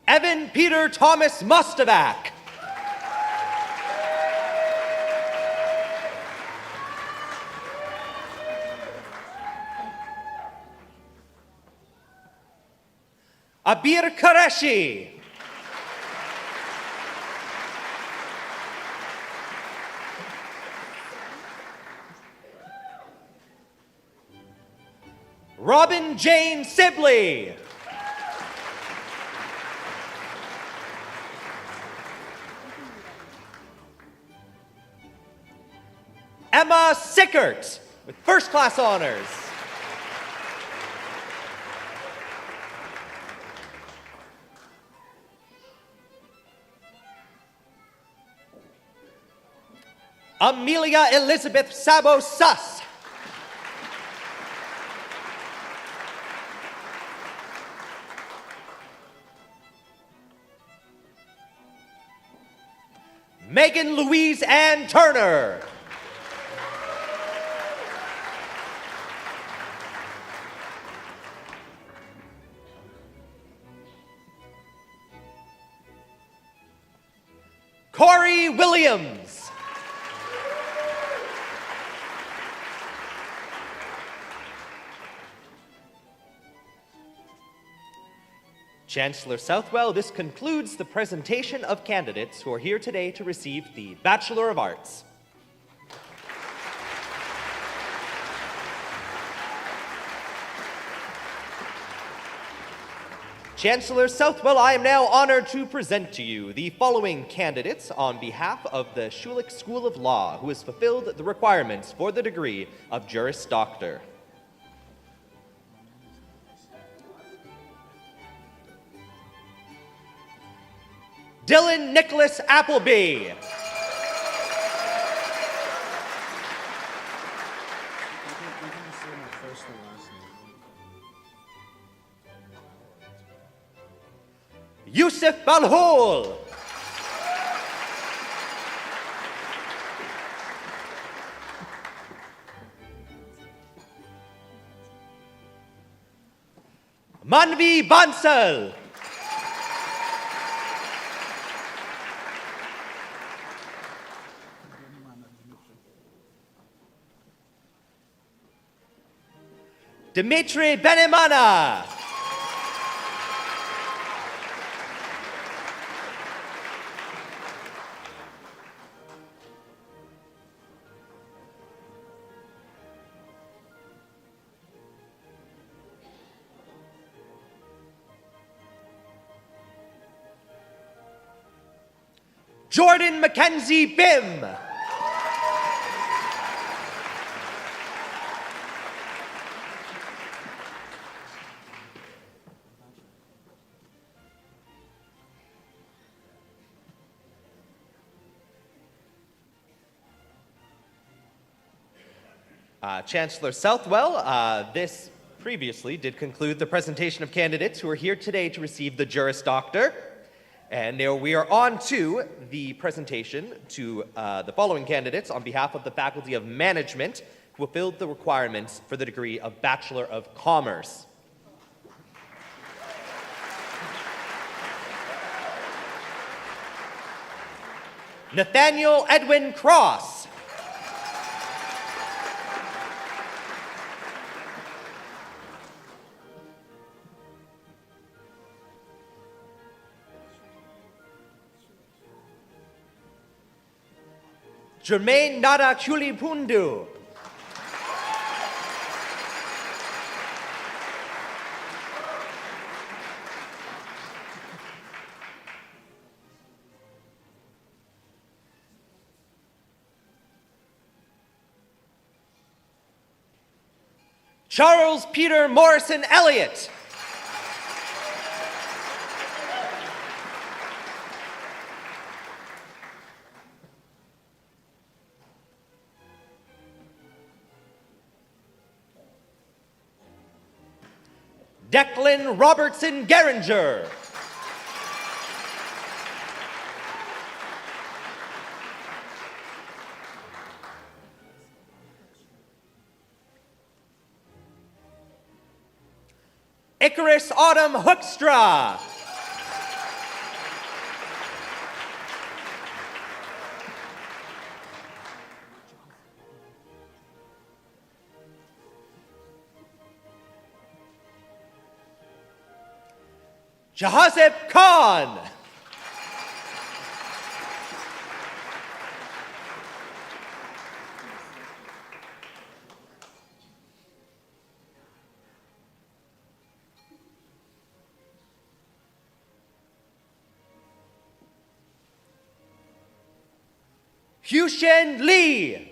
Evan Peter Thomas Mostovac. Abir Qureshi. Robin Jane Sibley. Emma Sickert with first class honors. Amelia Elizabeth Sabo Suss. Megan Louise Ann Turner. Corey Williams. Chancellor Southwell, this concludes the presentation of candidates who are here today to receive the Bachelor of Arts. Chancellor Southwell, I am now honored to present to you the following candidates on behalf of the Schulich School of Law who has fulfilled the requirements for the degree of Juris Doctor. Dylan Nicholas Appleby. Yusuf Balhoul. Manvi Bansal. Dimitri Benemana. Jordan Mackenzie Bim. Chancellor Southwell, this previously did conclude the presentation of candidates who are here today to receive the Juris Doctor. And now we are on to the presentation to the following candidates on behalf of the Faculty of Management who fulfilled the requirements for the degree of Bachelor of Commerce. Nathaniel Edwin Cross. Jermaine Nada Kulipundu. Charles Peter Morrison Elliott. Declan Robertson Geringer. Icarus Autumn Hoekstra. Jahazib Khan. Hyushen Lee.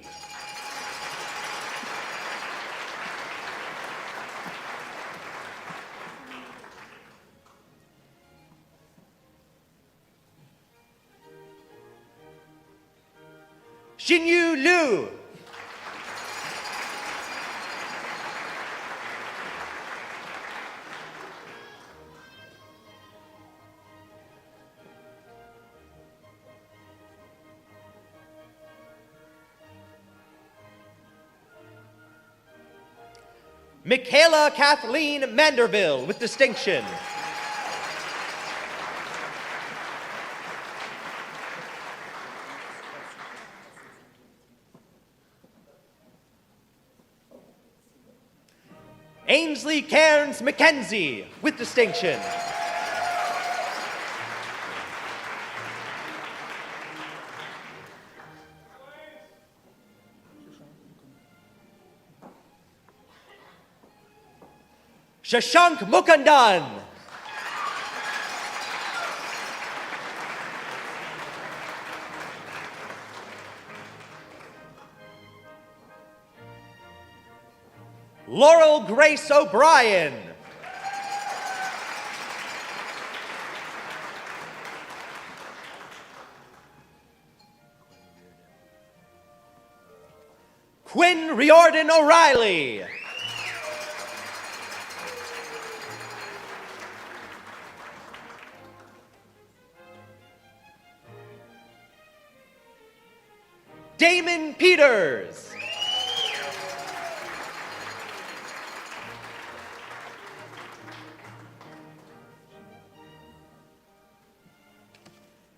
Xinyu Liu. Michaela Kathleen Manderville with distinction. Ainsley Cairns Mackenzie with distinction. Shashank Mukundan. Laurel Grace O'Brien. Quinn Riordan O'Reilly. Damon Peters.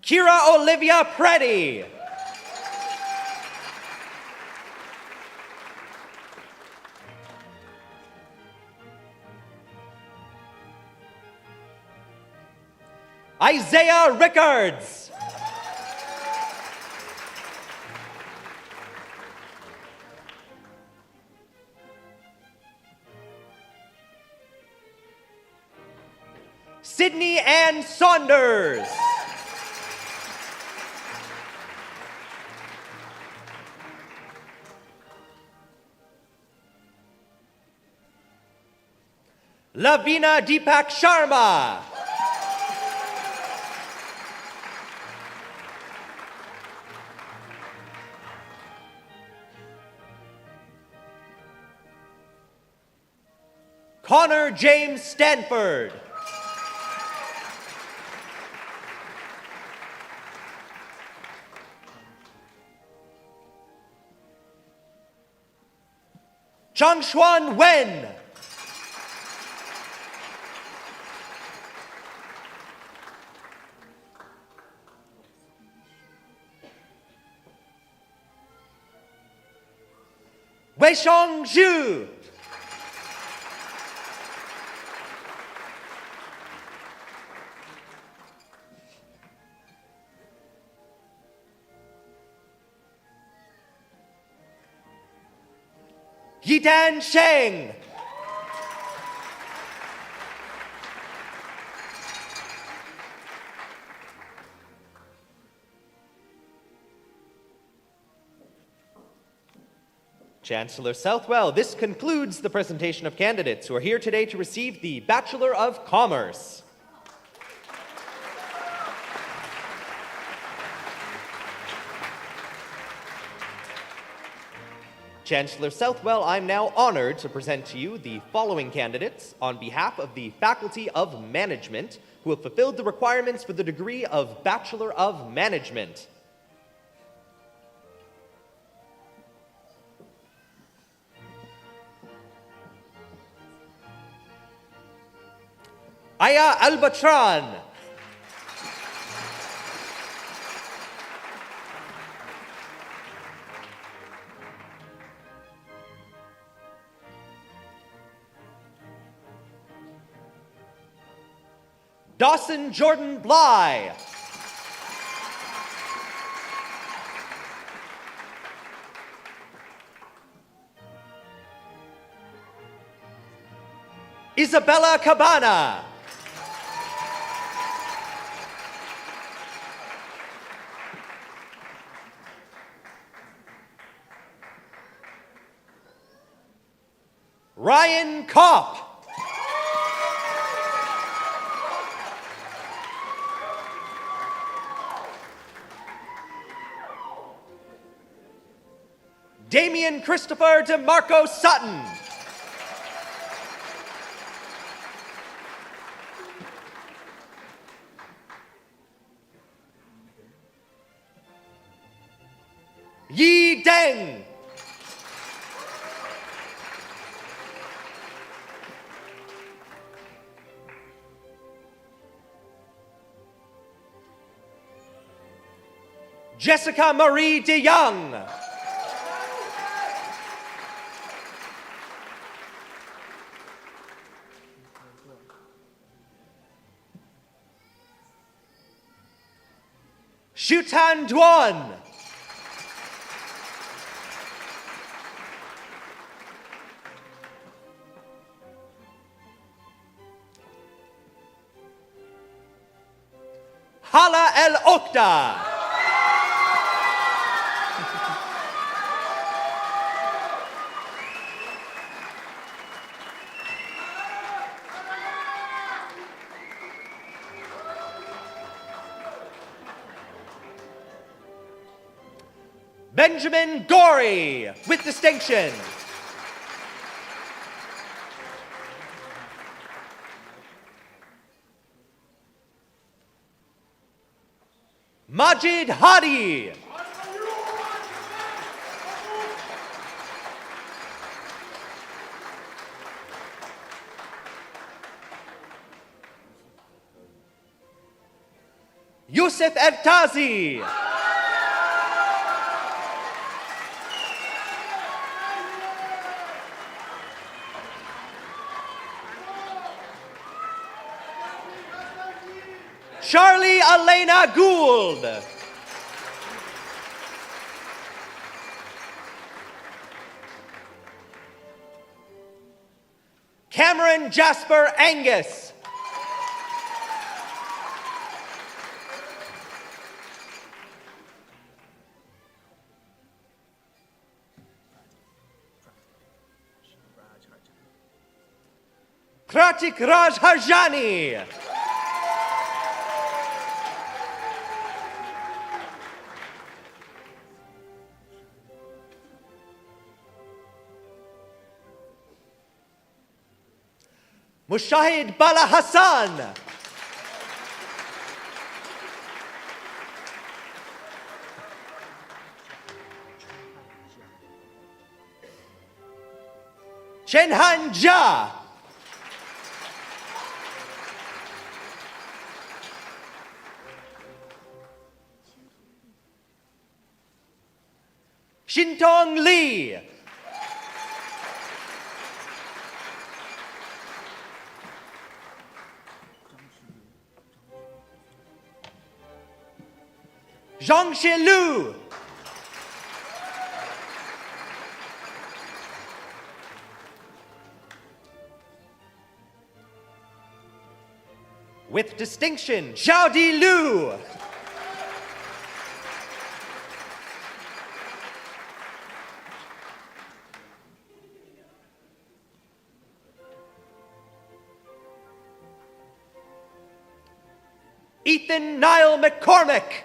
Kira Olivia Preddy. Isaiah Rickards. Sydney Ann Saunders. Lavina Deepak Sharma. Connor James Stanford. Changshuan Wen. Weisheng Zhu. Yidan Sheng. Chancellor Southwell, this concludes the presentation of candidates who are here today to receive the Bachelor of Commerce. Chancellor Southwell, I'm now honored to present to you the following candidates on behalf of the Faculty of Management who have fulfilled the requirements for the degree of Bachelor of Management. Aya Albatran. Dawson Jordan Bly. Isabella Cabana. Ryan Kopp. Damian Christopher DeMarco Sutton. Yi Deng. Jessica Marie DeYoung. Shutan Duan. Hala El Okta. Benjamin Gorey, with distinction. Majid Hadi. Yusuf Ertazi. Charlie Elena Gould. Cameron Jasper Angus. Pratik Raj Harjani. Mushahid Bala Hassan. Shenhan Jia. Shintong Li. Zhangxie Lu. With distinction, Xiaodi Lu. Ethan Niall McCormick.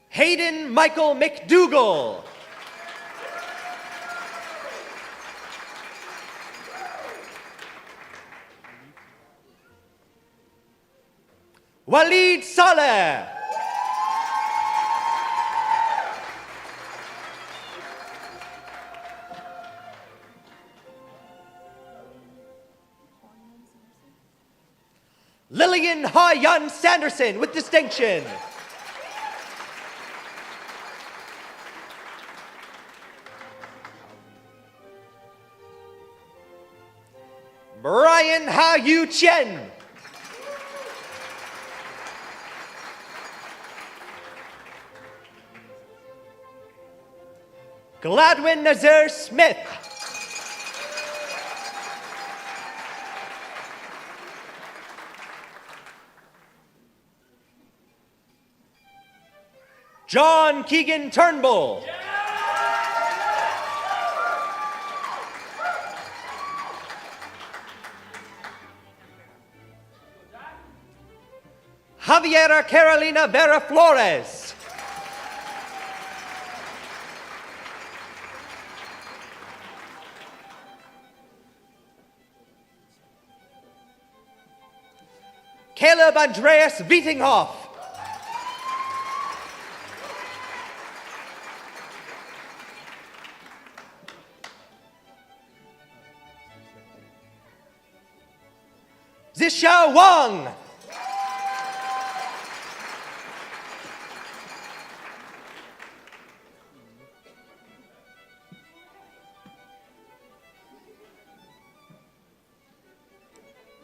Hayden Michael McDougall. Walid Saleh. Lillian Ha-Yun Sanderson with distinction. Brian Ha-Yu Chen. Gladwin Nazir Smith. John Keegan Turnbull. Javiera Carolina Vera Flores. Caleb Andreas Wietinghoff. Zixia Wang.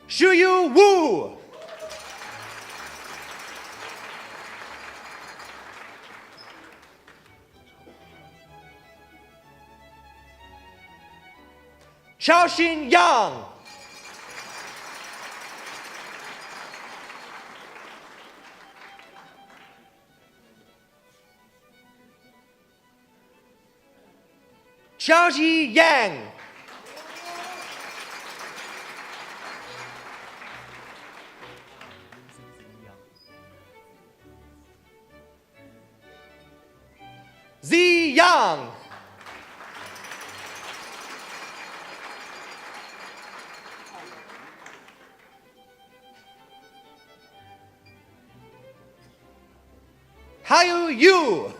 Shuyu Wu. Shaoxin Yang. Xiaoji Yang. Zi Yang. Hayu Yu.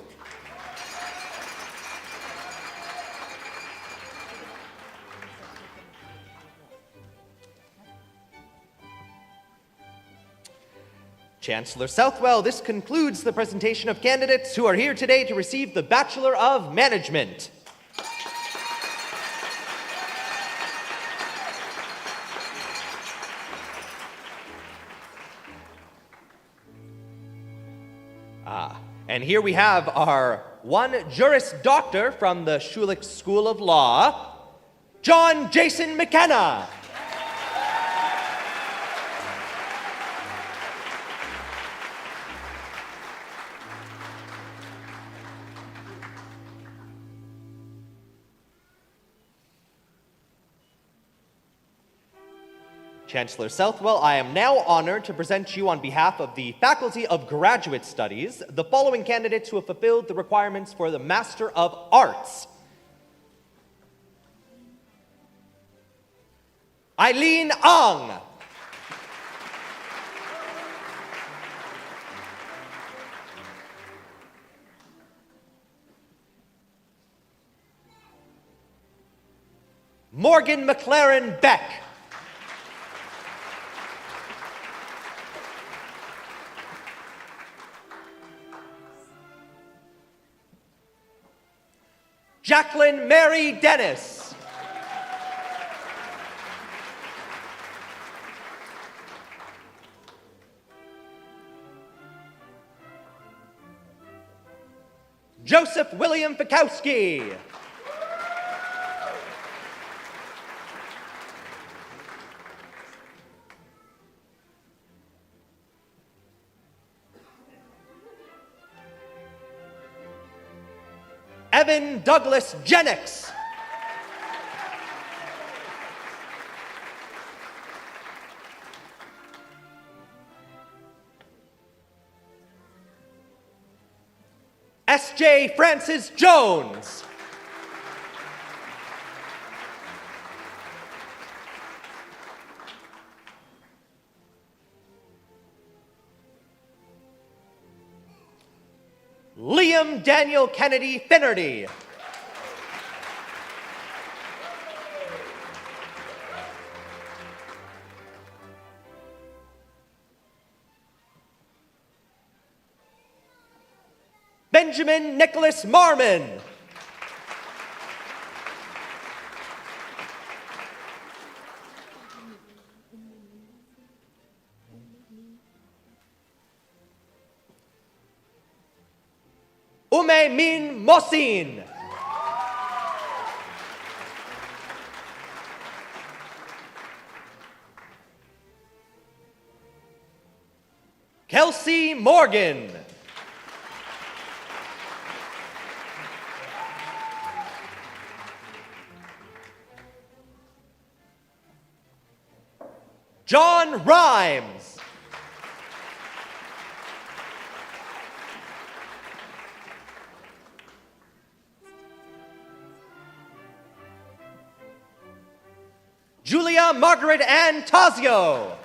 Chancellor Southwell, this concludes the presentation of candidates who are here today to receive the Bachelor of Management. And here we have our one Juris Doctor from the Schulich School of Law, John Jason McKenna. Chancellor Southwell, I am now honored to present to you on behalf of the Faculty of Graduate Studies the following candidates who have fulfilled the requirements for the Master of Arts. Eileen Ang. Morgan McLaren Beck. Jacqueline Mary Dennis. Joseph William Fikowski. Evan Douglas Jennings. S.J. Francis Jones. Liam Daniel Kennedy Finnerty. Benjamin Nicholas Marmon. Ume Min Mosin. Kelsey Morgan. John Rhimes. Julia Margaret Ann Tazio.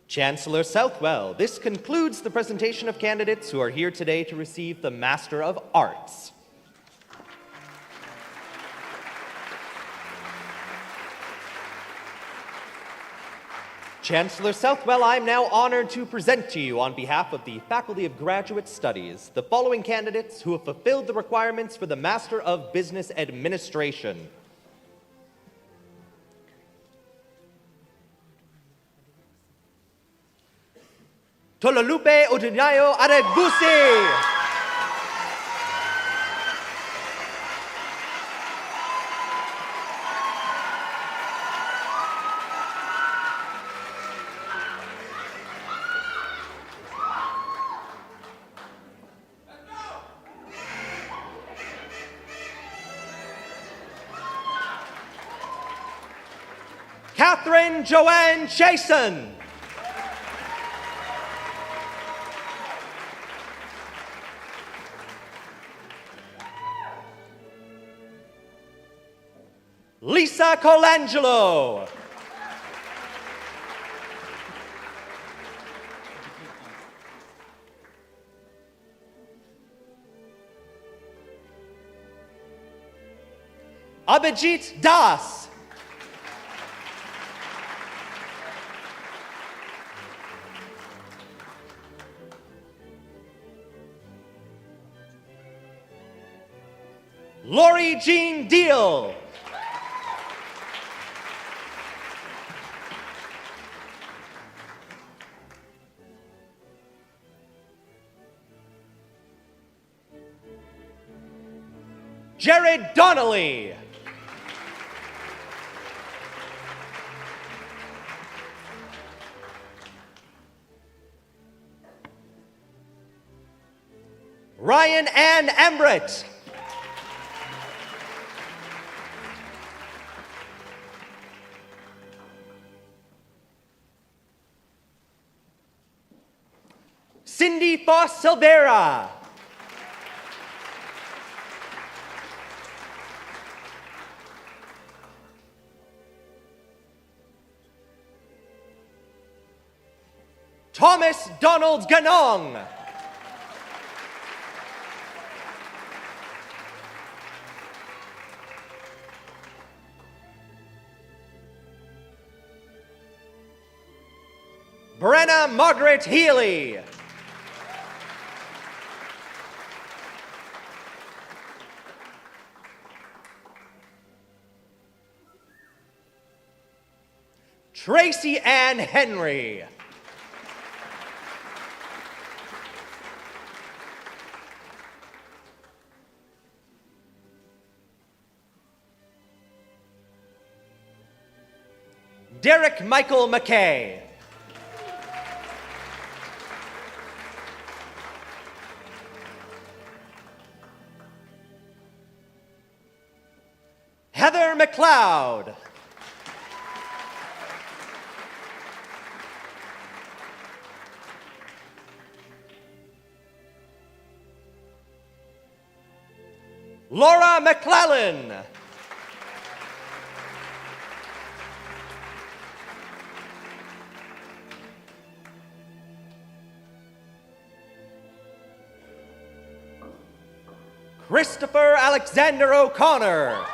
Chancellor Southwell, this concludes the presentation of candidates who are here today to receive the Master of Arts. Chancellor Southwell, I am now honored to present to you on behalf of the Faculty of Graduate Studies the following candidates who have fulfilled the requirements for the Master of Business Administration. Tololupe Odunayo Aregusi. Catherine Joanne Chason. Lisa Colangelo. Abhijit Das. Lori Jean Deal. Jared Donnelly. Ryan Ann Embrett. Cindy Foss Silvera. Thomas Donald Ganong. Brenna Margaret Healy. Tracy Ann Henry. Derek Michael McKay. Heather McLeod. Laura McClellan. Christopher Alexander O'Connor.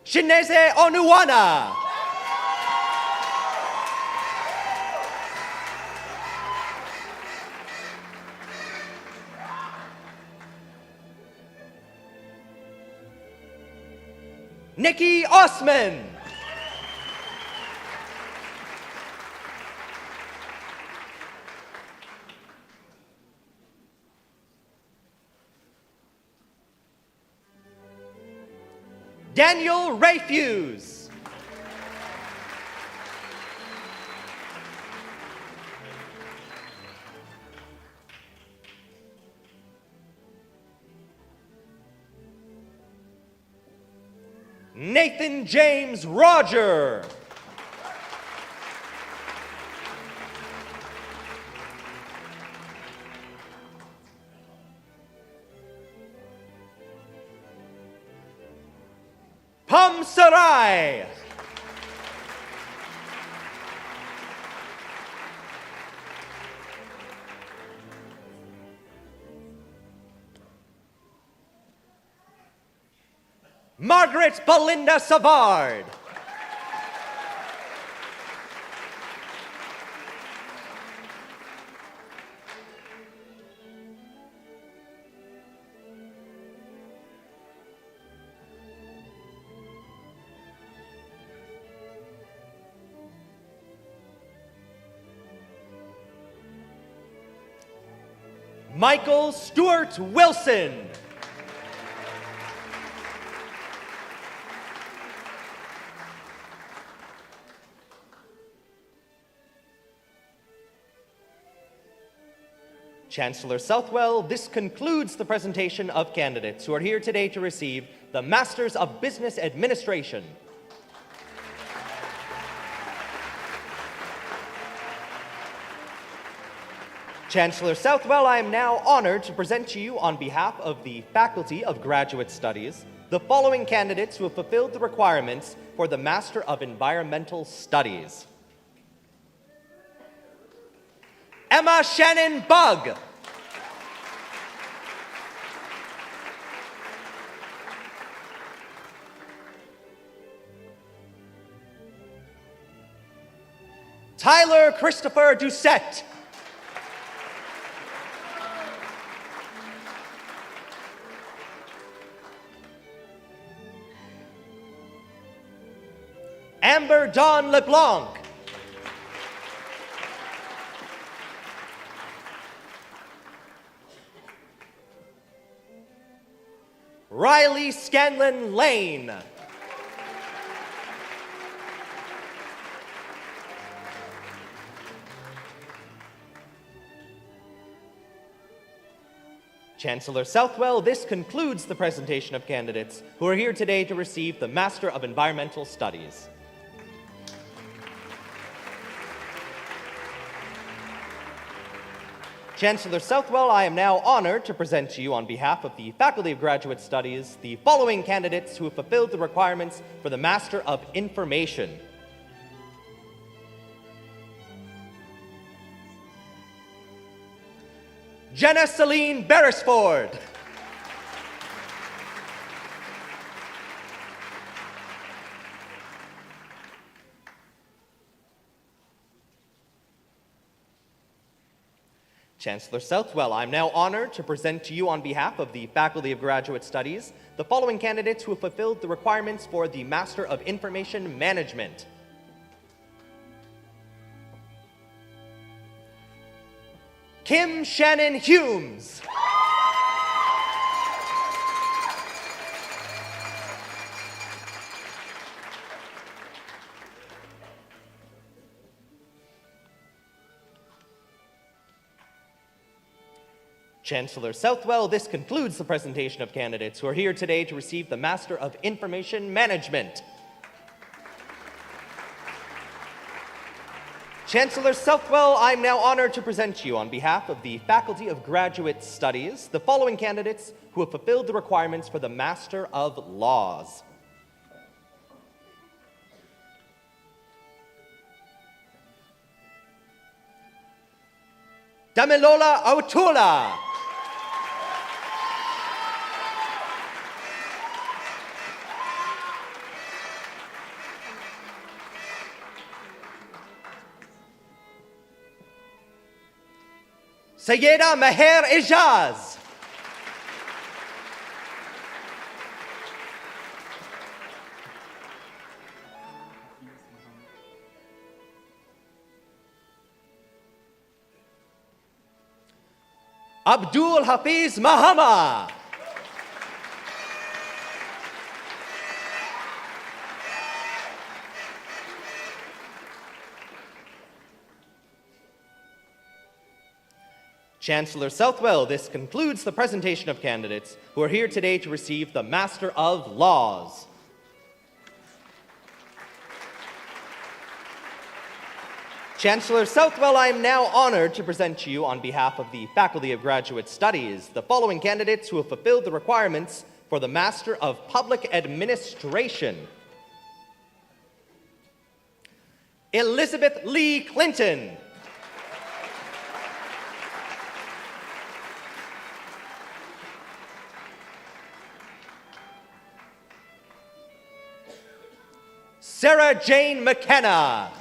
Chineze Onuwana. Nikki Osman. Daniel Rayfuse. Nathan James Roger. Pam Sarai. Margaret Belinda Savard. Michael Stewart Wilson. Chancellor Southwell, this concludes the presentation of candidates who are here today to receive the Masters of Business Administration. Chancellor Southwell, I am now honored to present to you on behalf of the Faculty of Graduate Studies the following candidates who have fulfilled the requirements for the Master of Environmental Studies. Emma Shannon Bugg. Tyler Christopher Doucette. Amber Dawn LeBlanc. Riley Scanlon Lane. Chancellor Southwell, this concludes the presentation of candidates who are here today to receive the Master of Environmental Studies. Chancellor Southwell, I am now honored to present to you on behalf of the Faculty of Graduate Studies the following candidates who have fulfilled the requirements for the Master of Information. Jenna Celine Beresford. Chancellor Southwell, I'm now honored to present to you on behalf of the Faculty of Graduate Studies the following candidates who have fulfilled the requirements for the Master of Information Management. Kim Shannon Humes. Chancellor Southwell, this concludes the presentation of candidates who are here today to receive the Master of Information Management. Chancellor Southwell, I'm now honored to present to you on behalf of the Faculty of Graduate Studies the following candidates who have fulfilled the requirements for the Master of Laws. Damilola Autula. Sayeda Meher Ijaz. Abdul Hafiz Mahama. Chancellor Southwell, this concludes the presentation of candidates who are here today to receive the Master of Laws. Chancellor Southwell, I am now honored to present to you on behalf of the Faculty of Graduate Studies the following candidates who have fulfilled the requirements for the Master of Public Administration. Elizabeth Lee Clinton. Sarah Jane McKenna.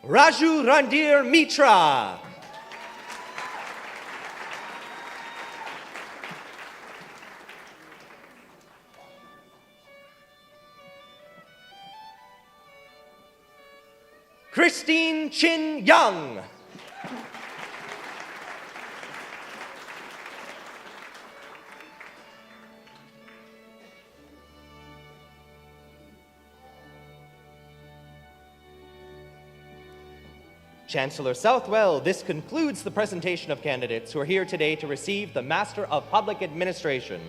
Raju Randir Mitra. Christine Chin Young. Chancellor Southwell, this concludes the presentation of candidates who are here today to receive the Master of Public Administration.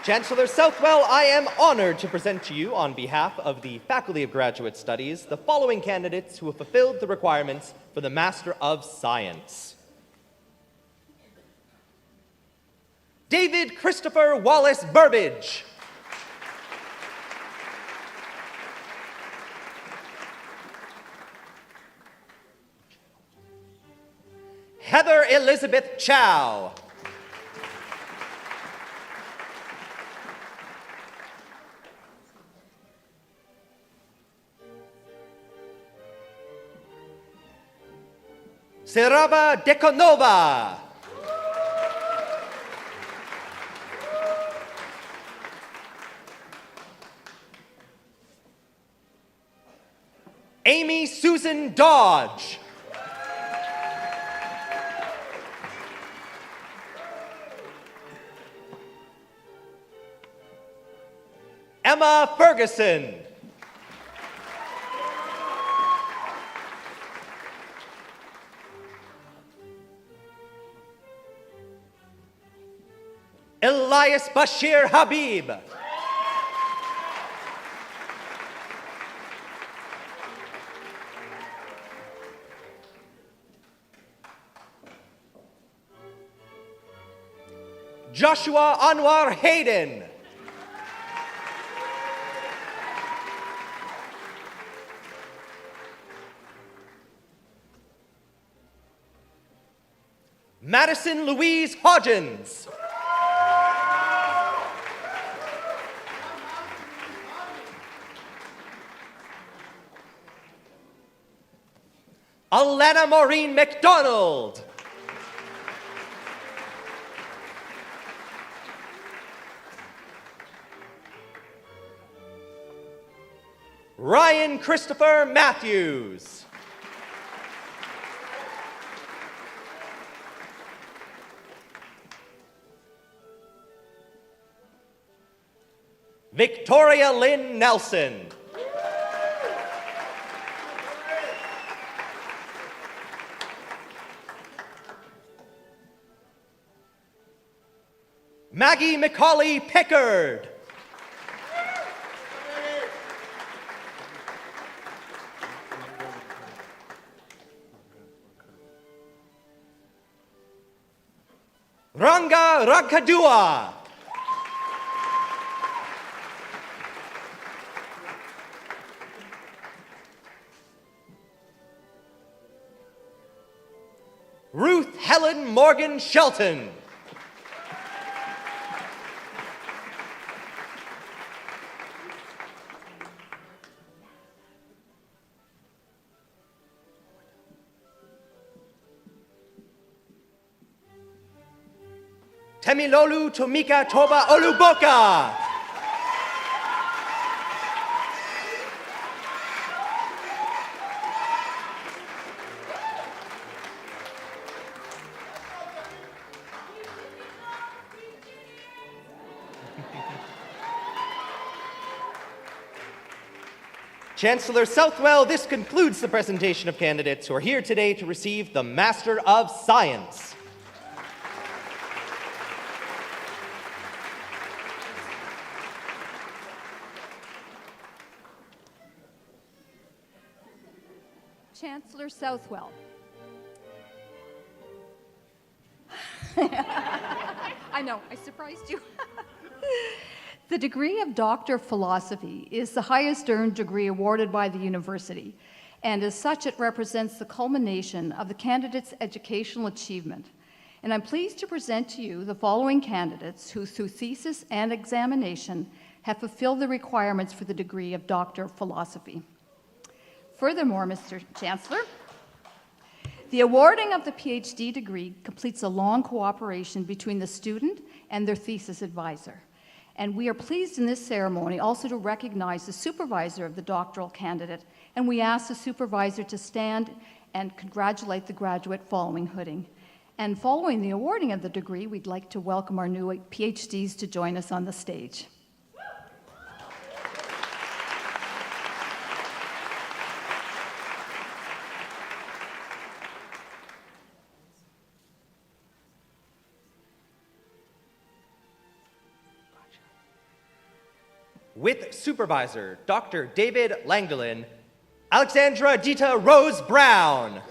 Chancellor Southwell, I am honored to present to you on behalf of the Faculty of Graduate Studies the following candidates who have fulfilled the requirements for the Master of Science. David Christopher Wallace Burbage. Heather Elizabeth Chow. Seraba Dekonova. Susan Dodge. Emma Ferguson. Elias Bashir Habib. Joshua Anwar Hayden. Madison Louise Hodgins. Alana Maureen McDonald. Ryan Christopher Matthews. Victoria Lynn Nelson. Maggie McCauley Pickard. Ranga Rankadua. Ruth Helen Morgan Shelton. Temilolu Tomika Toba Oluboka. Chancellor Southwell, this concludes the presentation of candidates who are here today to receive the Master of Science. Chancellor Southwell. I know, I surprised you. The degree of Doctor of Philosophy is the highest earned degree awarded by the university, and as such it represents the culmination of the candidate's educational achievement. And I'm pleased to present to you the following candidates who, through thesis and examination, have fulfilled the requirements for the degree of Doctor of Philosophy. Furthermore, Mr. Chancellor, the awarding of the PhD degree completes a long cooperation between the student and their thesis advisor. And we are pleased in this ceremony also to recognize the supervisor of the doctoral candidate, and we ask the supervisor to stand and congratulate the graduate following hooding. And following the awarding of the degree, we'd like to welcome our new PhDs to join us on the stage. With supervisor, Dr. David Langdalen, Alexandra Dita Rose Brown.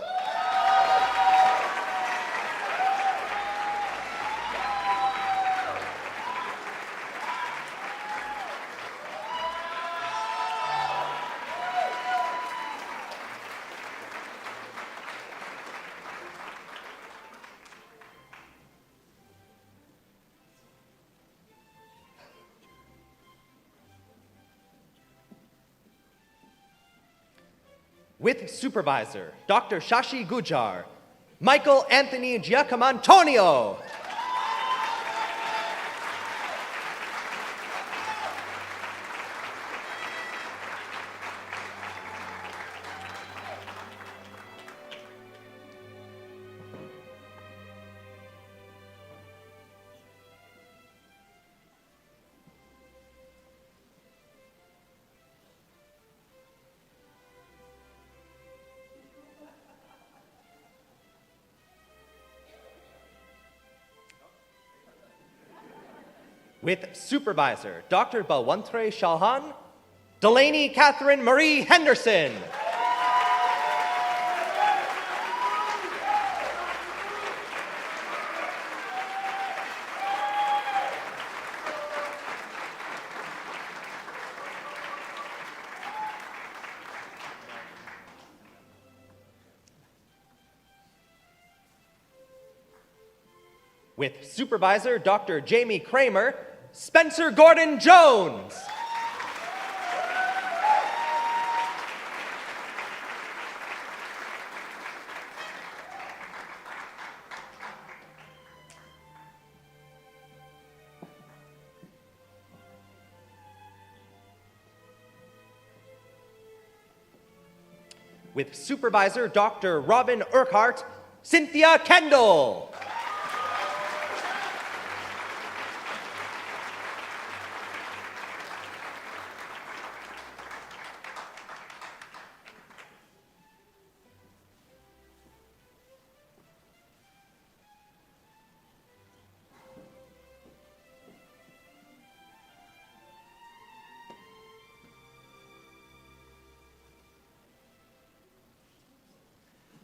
With supervisor, Dr. Shashi Gujar, Michael Anthony Giacomantonio. With Supervisor Dr. Balwantre Shalhan, Delaney Catherine Marie Henderson. With Supervisor Dr. Jamie Kramer, Spencer Gordon Jones. With Supervisor Dr. Robin Urquhart, Cynthia Kendall.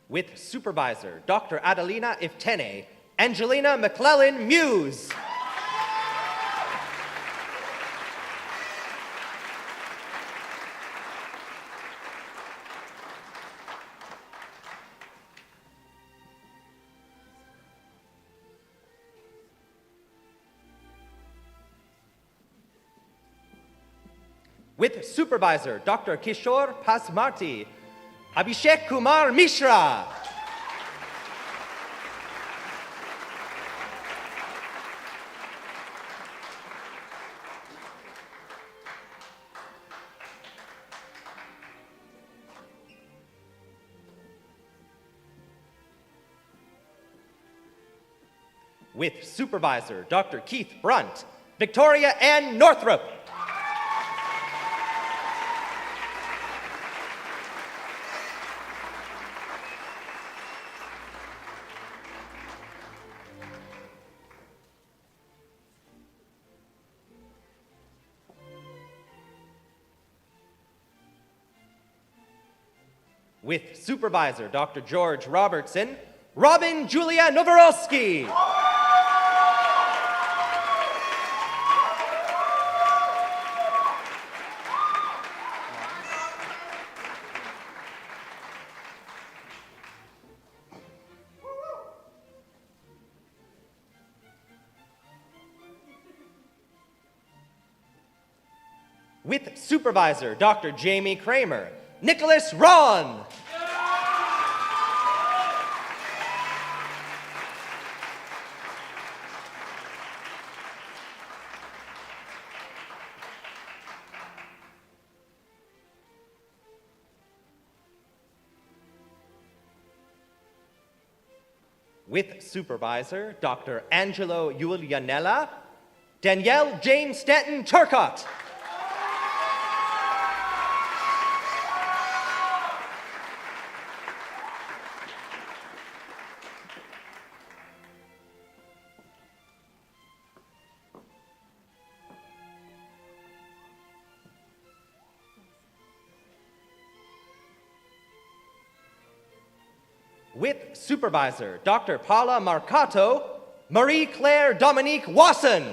With Supervisor Dr. Adelina Iftene, Angelina McClellan Muse. With Supervisor Dr. Kishore Pasmarti, Abhishek Kumar Mishra. With Supervisor Dr. Keith Brunt, Victoria Ann Northrop. With Supervisor Dr. George Robertson, Robin Julia Novorosky. With Supervisor Dr. Jamie Kramer, Nicholas Ron. With Supervisor Dr. Angelo Iulianella, Danielle Jane Stanton Turcott. With Supervisor Dr. Paula Marcato, Marie-Claire Dominique Wasson.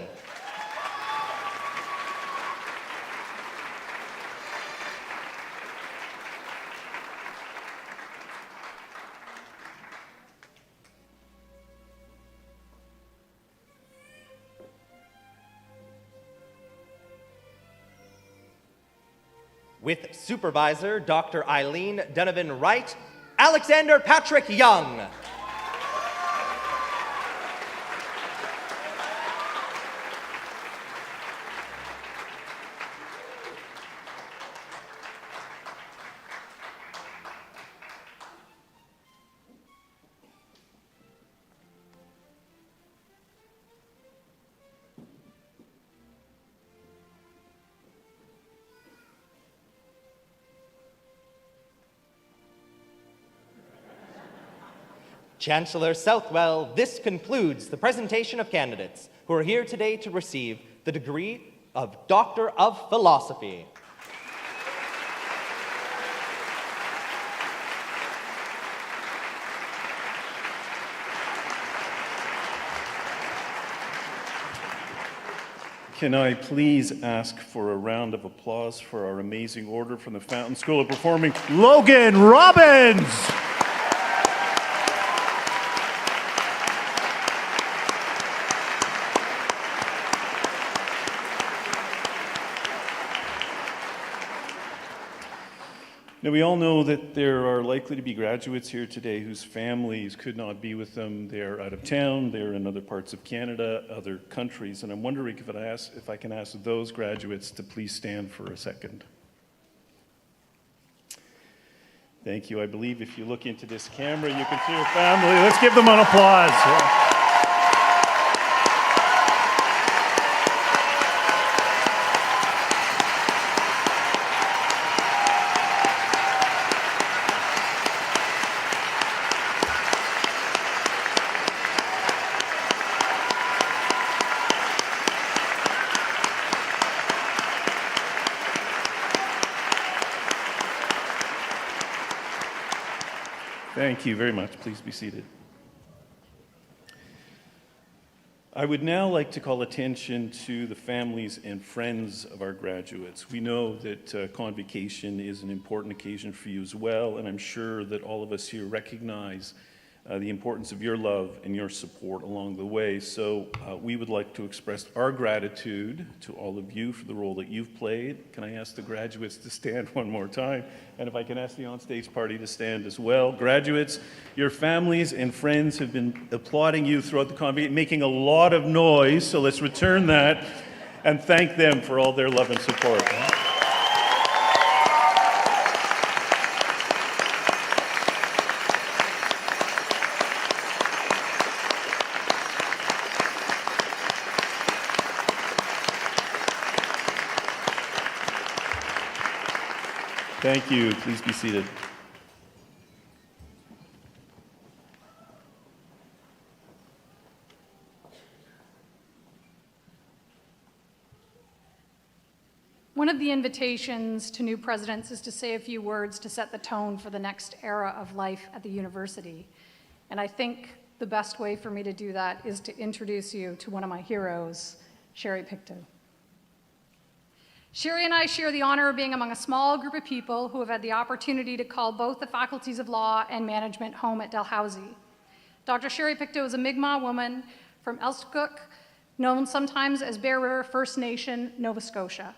With Supervisor Dr. Eileen Donovan Wright, Alexander Patrick Young. Chancellor Southwell, this concludes the presentation of candidates who are here today to receive the degree of Doctor of Philosophy. Can I please ask for a round of applause for our amazing order from the Fountain School of Performing, Logan Robbins! Now, we all know that there are likely to be graduates here today whose families could not be with them. They're out of town, they're in other parts of Canada, other countries, and I'm wondering if I can ask those graduates to please stand for a second. Thank you. I believe if you look into this camera, you can see your family. Let's give them an applause. Thank you very much. Please be seated. I would now like to call attention to the families and friends of our graduates. We know that Convocation is an important occasion for you as well, and I'm sure that all of us here recognize the importance of your love and your support along the way. So we would like to express our gratitude to all of you for the role that you've played. Can I ask the graduates to stand one more time? And if I can ask the onstage party to stand as well. Graduates, your families and friends have been applauding you throughout the convocation, making a lot of noise, so let's return that and thank them for all their love and support. Thank you. Please be seated. One of the invitations to new presidents is to say a few words to set the tone for the next era of life at the university. And I think the best way for me to do that is to introduce you to one of my heroes, Sherry Pictou. Sherry and I share the honor of being among a small group of people who have had the opportunity to call both the faculties of law and management home at Dalhousie. Dr. Sherry Pictou is a Mi'kmaq woman from Elstook, known sometimes as Bear River First Nation, Nova Scotia.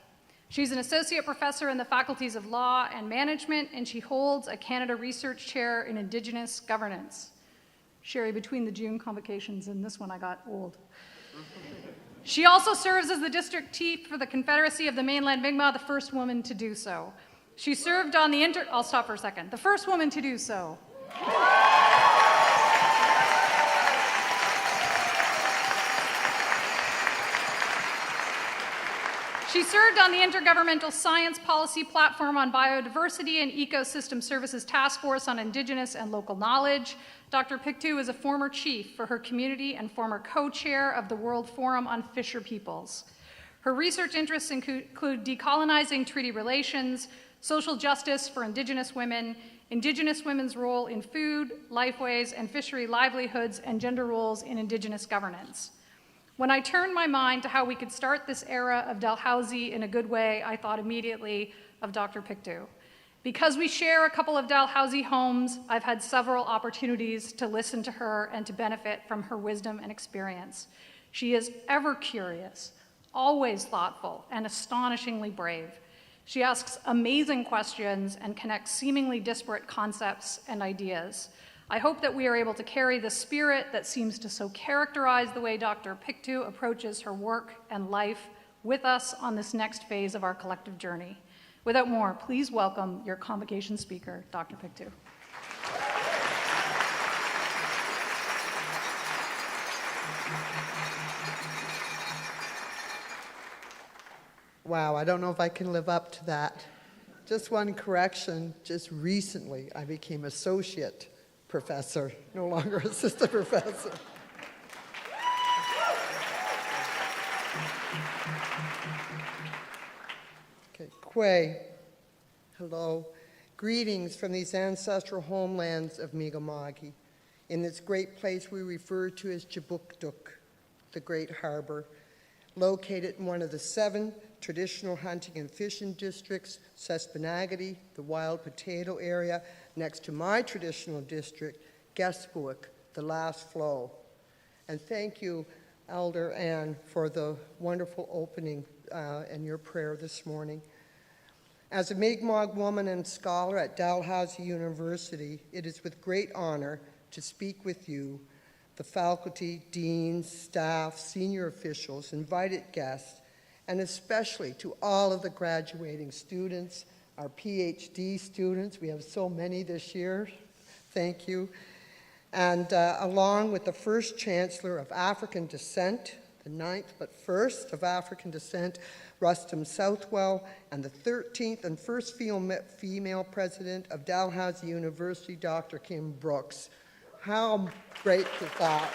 She's an associate professor in the faculties of law and management, and she holds a Canada Research Chair in Indigenous Governance. Sherry, between the June convocations and this one, I got old. She also serves as the district chief for the Confederacy of the Mainland Mi'kmaq, the first woman to do so. She served on the I'll stop for a second. The first woman to do so. She served on the Intergovernmental Science Policy Platform on Biodiversity and Ecosystem Services Task Force on Indigenous and Local Knowledge. Dr. Pictou is a former chief for her community and former co-chair of the World Forum on Fisher Peoples. Her research interests include decolonizing treaty relations, social justice for Indigenous women, Indigenous women's role in food, lifeways, and fishery livelihoods, and gender roles in Indigenous governance. When I turned my mind to how we could start this era of Dalhousie in a good way, I thought immediately of Dr. Pictou. Because we share a couple of Dalhousie homes, I've had several opportunities to listen to her and to benefit from her wisdom and experience. She is ever curious, always thoughtful, and astonishingly brave. She asks amazing questions and connects seemingly disparate concepts and ideas. I hope that we are able to carry the spirit that seems to so characterize the way Dr. Pictou approaches her work and life with us on this next phase of our collective journey. Without more, please welcome your convocation speaker, Dr. Pictou. Wow, I don't know if I can live up to that. Just one correction, just recently I became associate professor, no longer assistant professor. Okay, Kwe, hello. Greetings from these ancestral homelands of Mi'kma'ki, in this great place we refer to as Jabukduk, the Great Harbor, located in one of the 7 traditional hunting and fishing districts, Sespenagati, the Wild Potato area, next to my traditional district, Gespuik, the last flow. And thank you, Elder Ann, for the wonderful opening and your prayer this morning. As a Mi'kmaq woman and scholar at Dalhousie University, it is with great honor to speak with you, the faculty, deans, staff, senior officials, invited guests, and especially to all of the graduating students, our PhD students. We have so many this year. Thank you. And along with the first Chancellor of African descent, the 9th but first of African descent, Rustum Southwell, and the 13th and first female president of Dalhousie University, Dr. Kim Brooks. How great is that?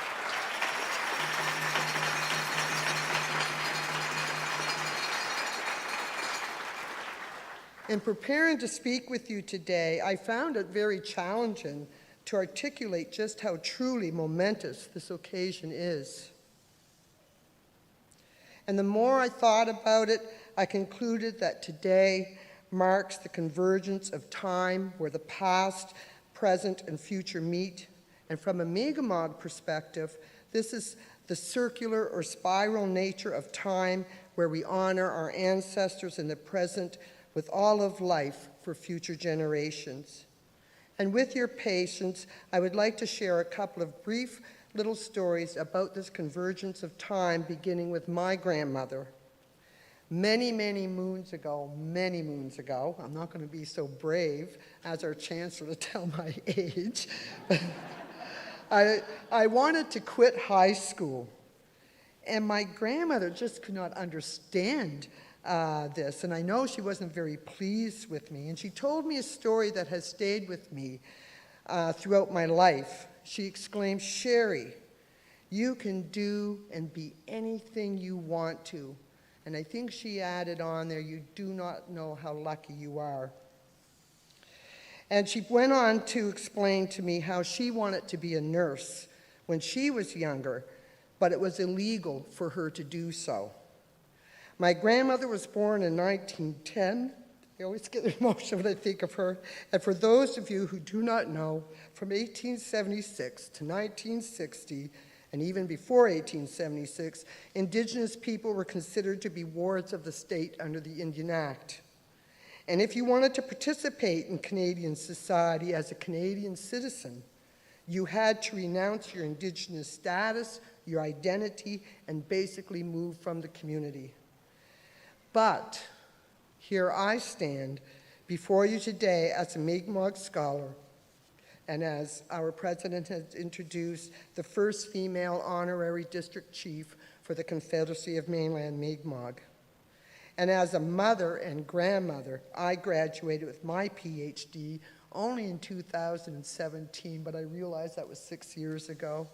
In preparing to speak with you today, I found it very challenging to articulate just how truly momentous this occasion is. And the more I thought about it, I concluded that today marks the convergence of time where the past, present, and future meet. And from a Mi'kmaq perspective, this is the circular or spiral nature of time where we honor our ancestors in the present with all of life for future generations. And with your patience, I would like to share a couple of brief little stories about this convergence of time, beginning with my grandmother. Many moons ago, I'm not going to be so brave as our Chancellor to tell my age, I wanted to quit high school, and my grandmother just could not understand this, and I know she wasn't very pleased with me, and she told me a story that has stayed with me throughout my life. She exclaimed, "Sherry, you can do and be anything you want to." And I think she added on there, "You do not know how lucky you are." And she went on to explain to me how she wanted to be a nurse when she was younger, but it was illegal for her to do so. My grandmother was born in 1910. I always get emotional when I think of her. And for those of you who do not know, from 1876 to 1960, and even before 1876, Indigenous people were considered to be wards of the state under the Indian Act. And if you wanted to participate in Canadian society as a Canadian citizen, you had to renounce your Indigenous status, your identity, and basically move from the community. But here I stand before you today as a Mi'kmaq scholar, and as our president has introduced, the first female honorary district chief for the Confederacy of Mainland Mi'kmaq. And as a mother and grandmother, I graduated with my PhD only in 2017, but I realized that was 6 years ago.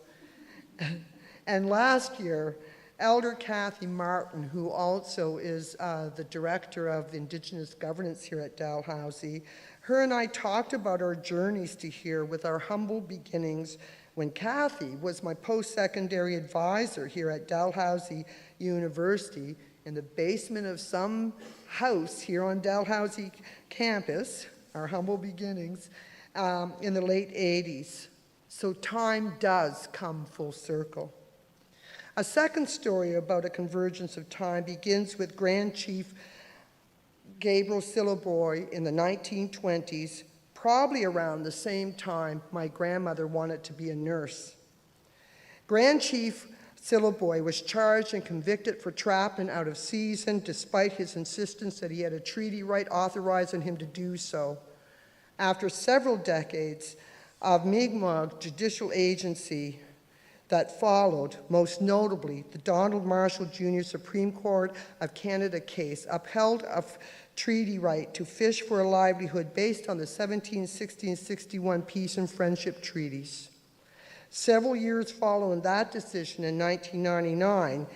And last year, Elder Kathy Martin, who also is the director of Indigenous governance here at Dalhousie, her and I talked about our journeys to here with our humble beginnings when Kathy was my post-secondary advisor here at Dalhousie University in the basement of some house here on Dalhousie campus, our humble beginnings, in the late 80s. So time does come full circle. A second story about a convergence of time begins with Grand Chief Gabriel Sillaboy in the 1920s, probably around the same time my grandmother wanted to be a nurse. Grand Chief Sillaboy was charged and convicted for trapping out of season despite his insistence that he had a treaty right authorizing him to do so. After several decades of Mi'kmaq judicial agency that followed, most notably the Donald Marshall Jr. Supreme Court of Canada case upheld a treaty right to fish for a livelihood based on the 1760-61 peace and friendship treaties. Several years following that decision in 1999,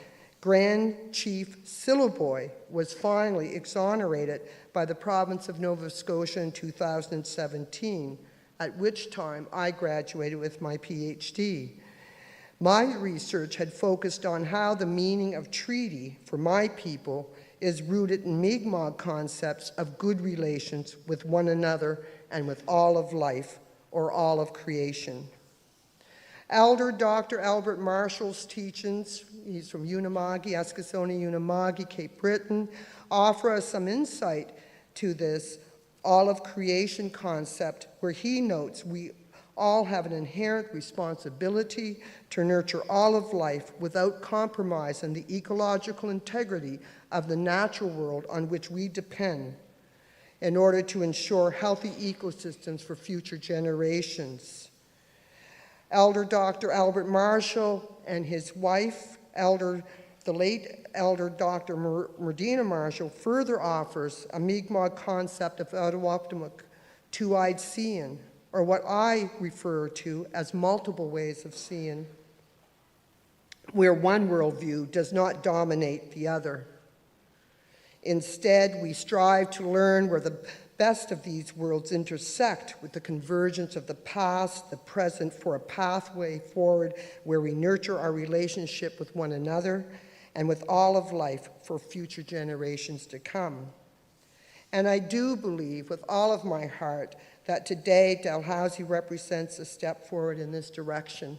Grand Chief Sillaboy was finally exonerated by the province of Nova Scotia in 2017, at which time I graduated with my PhD. My research had focused on how the meaning of treaty for my people is rooted in Mi'kmaq concepts of good relations with one another and with all of life, or all of creation. Elder Dr. Albert Marshall's teachings, he's from Unama'ki, Eskasoni, Unama'ki, Cape Breton, offer us some insight to this all of creation concept, where he notes we all have an inherent responsibility to nurture all of life without compromise on the ecological integrity of the natural world on which we depend in order to ensure healthy ecosystems for future generations. Elder Dr. Albert Marshall and his wife, the late Elder Dr. Merdina Marshall, further offers a Mi'kmaq concept of Outawaptamuk, two-eyed seeing, or what I refer to as multiple ways of seeing, where one worldview does not dominate the other. Instead, we strive to learn where the best of these worlds intersect with the convergence of the past, the present, for a pathway forward where we nurture our relationship with one another and with all of life for future generations to come. And I do believe with all of my heart that today Dalhousie represents a step forward in this direction.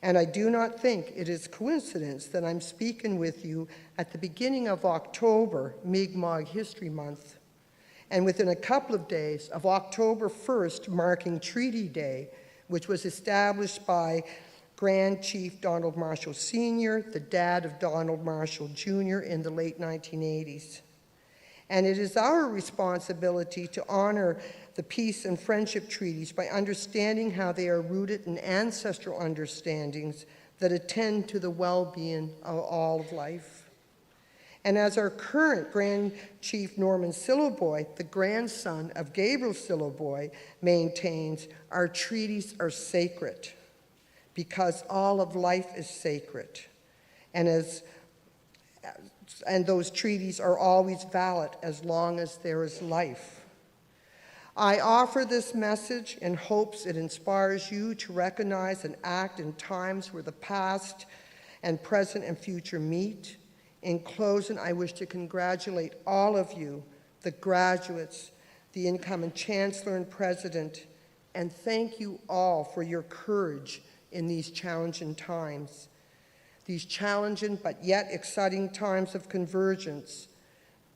And I do not think it is coincidence that I'm speaking with you at the beginning of October, Mi'kmaq History Month, and within a couple of days of October 1st, marking Treaty Day, which was established by Grand Chief Donald Marshall Sr., the dad of Donald Marshall Jr. in the late 1980s. And it is our responsibility to honor the peace and friendship treaties by understanding how they are rooted in ancestral understandings that attend to the well-being of all of life. And as our current Grand Chief Norman Sillaboy, the grandson of Gabriel Sillaboy, maintains, our treaties are sacred because all of life is sacred. And those treaties are always valid as long as there is life. I offer this message in hopes it inspires you to recognize and act in times where the past and present and future meet. In closing, I wish to congratulate all of you, the graduates, the incoming Chancellor and President, and thank you all for your courage in these challenging times. These challenging but yet exciting times of convergence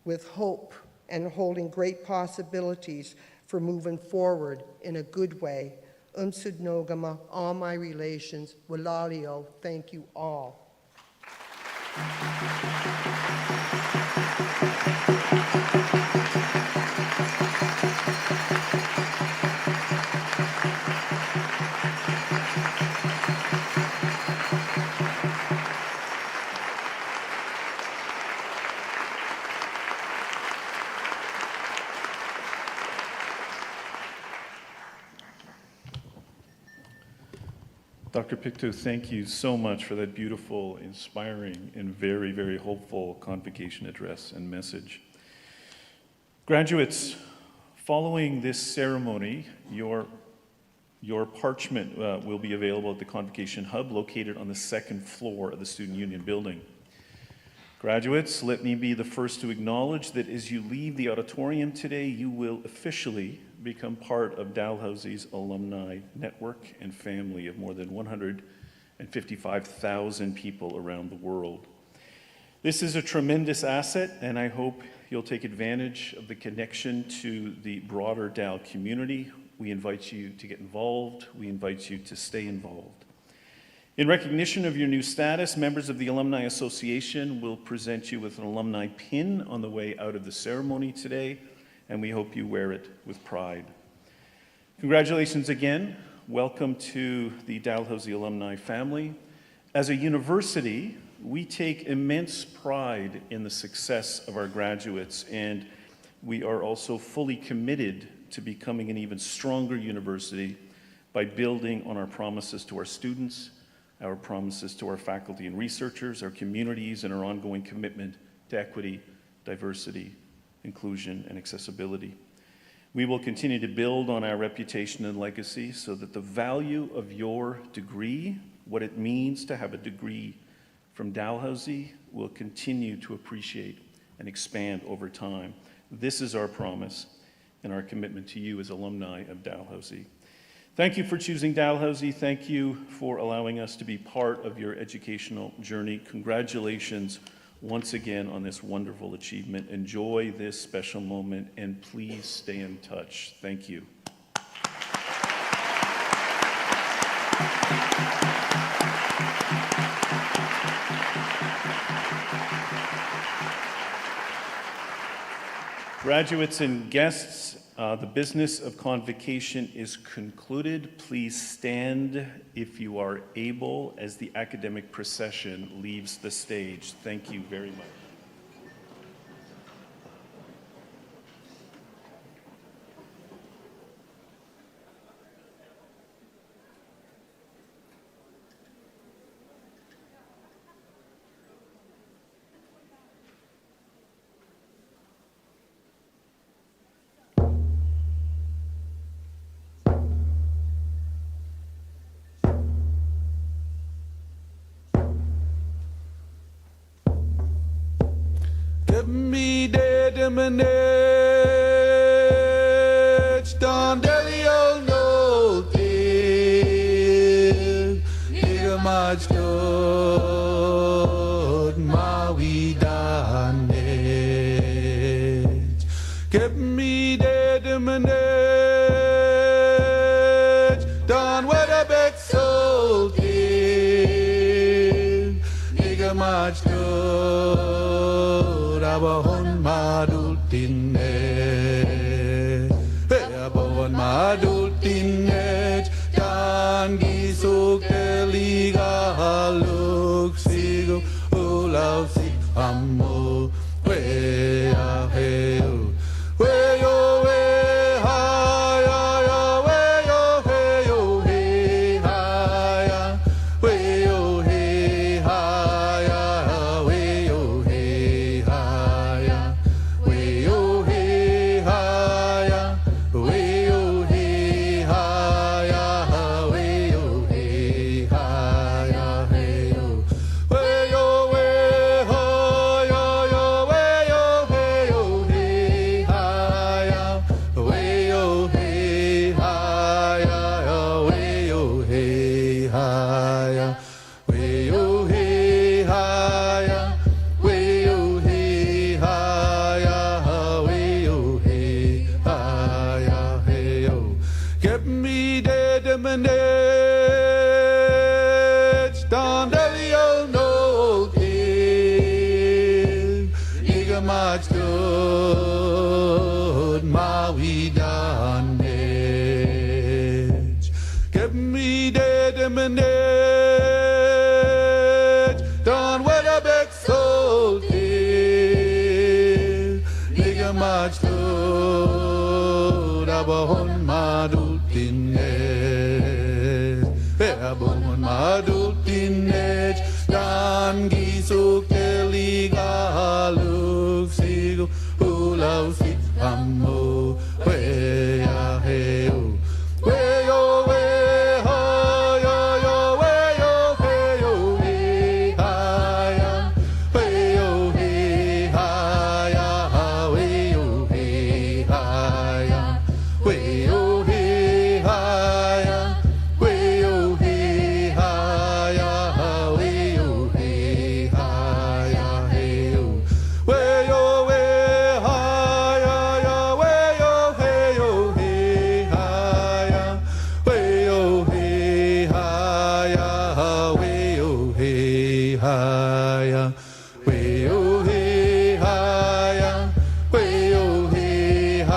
with hope and holding great possibilities for moving forward in a good way. Umsud Nogama, all my relations, Walalio, thank you all. Dr. Pictou, thank you so much for that beautiful, inspiring, and very, very hopeful convocation address and message. Graduates, following this ceremony, your parchment will be available at the Convocation Hub located on the second floor of the Student Union building. Graduates, let me be the first to acknowledge that as you leave the auditorium today, you will officially become part of Dalhousie's alumni network and family of more than 155,000 people around the world. This is a tremendous asset, and I hope you'll take advantage of the connection to the broader Dal community. We invite you to get involved. We invite you to stay involved. In recognition of your new status, members of the Alumni Association will present you with an alumni pin on the way out of the ceremony today, and we hope you wear it with pride. Congratulations again. Welcome to the Dalhousie alumni family. As a university, we take immense pride in the success of our graduates, and we are also fully committed to becoming an even stronger university by building on our promises to our students, our promises to our faculty and researchers, our communities, and our ongoing commitment to equity, diversity, inclusion, and accessibility. We will continue to build on our reputation and legacy so that the value of your degree, what it means to have a degree from Dalhousie, will continue to appreciate and expand over time. This is our promise and our commitment to you as alumni of Dalhousie. Thank you for choosing Dalhousie. Thank you for allowing us to be part of your educational journey. Congratulations once again on this wonderful achievement. Enjoy this special moment and please stay in touch. Thank you. Graduates and guests, the business of convocation is concluded. Please stand if you are able as the academic procession leaves the stage. Thank you very much. Give me the manage, don't Delio no day, nigga much good, my we done it. Give me the manage, don't what a big soul day, nigga much good. Abahon madultinet, abahon madultinet, dan gisuk eliga haluk sigo ulau si amo we aheu we yo we ha ya ya we yo he yo he ha ya we yo he ha ya we yo he much good, my we done it. Give me the manage, done what a big soul did. Nigga much good, abahon madultinet, abahon madultinet, dan gisuk teligaluk sigo ulau si amo we ya heu we yo we ha yo yo we yo he yo he ha ya we yo he ha ya we yo he ha ya we yo he ha ya we yo he ha ya we yo he ha ya he yo we yo we ha ya ya we yo he yo he ha ya we yo he ha ya we yo he ha ya we yo he ha ya we yo he ha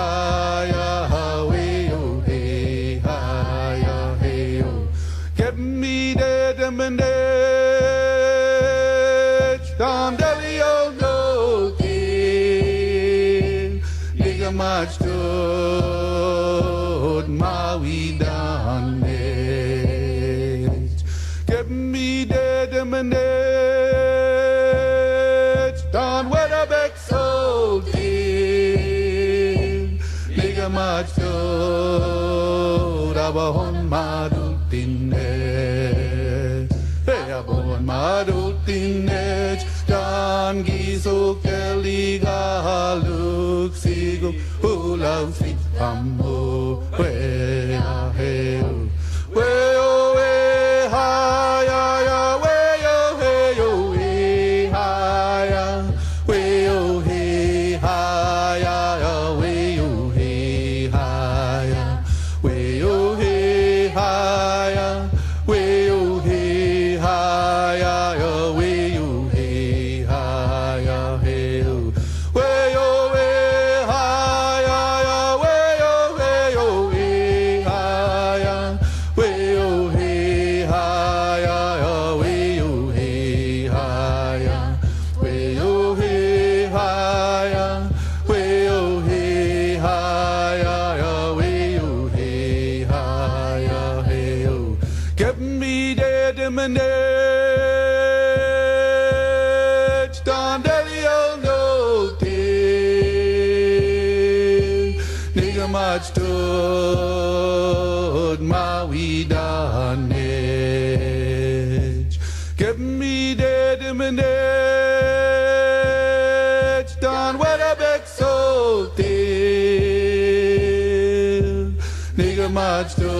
ya we yo he ha ya hey yo give me the mandate Tom Delio no king nigga much good my we done it give me determinate, don't wait a big soul team. Nigga much to Rabahon Madutinet. Hey, Abon Madutinet, Dan Giso Keliga look Sigo, who loves it, Amo, where I hail. Way away higher, way away higher, way away higher, way away higher, way away higher, way away higher, way away higher, hail. Way away higher, way away higher. Way oh hey higher, way oh hey higher, way oh hey higher, way oh hey higher, way oh hey higher, hey oh. Give me the demonage, don't Dalhousie no day, nigga much to my weed on edge. Give me the demonage, done what a big soul till. Nigga much to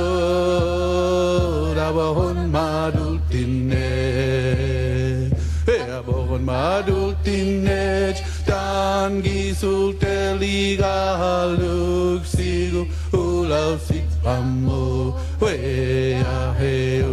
Rabahon Madutinet. Hey, Rabahon Madutinet, Dan Gisul Teliga look sigo, who loves it, Amo, way I hail.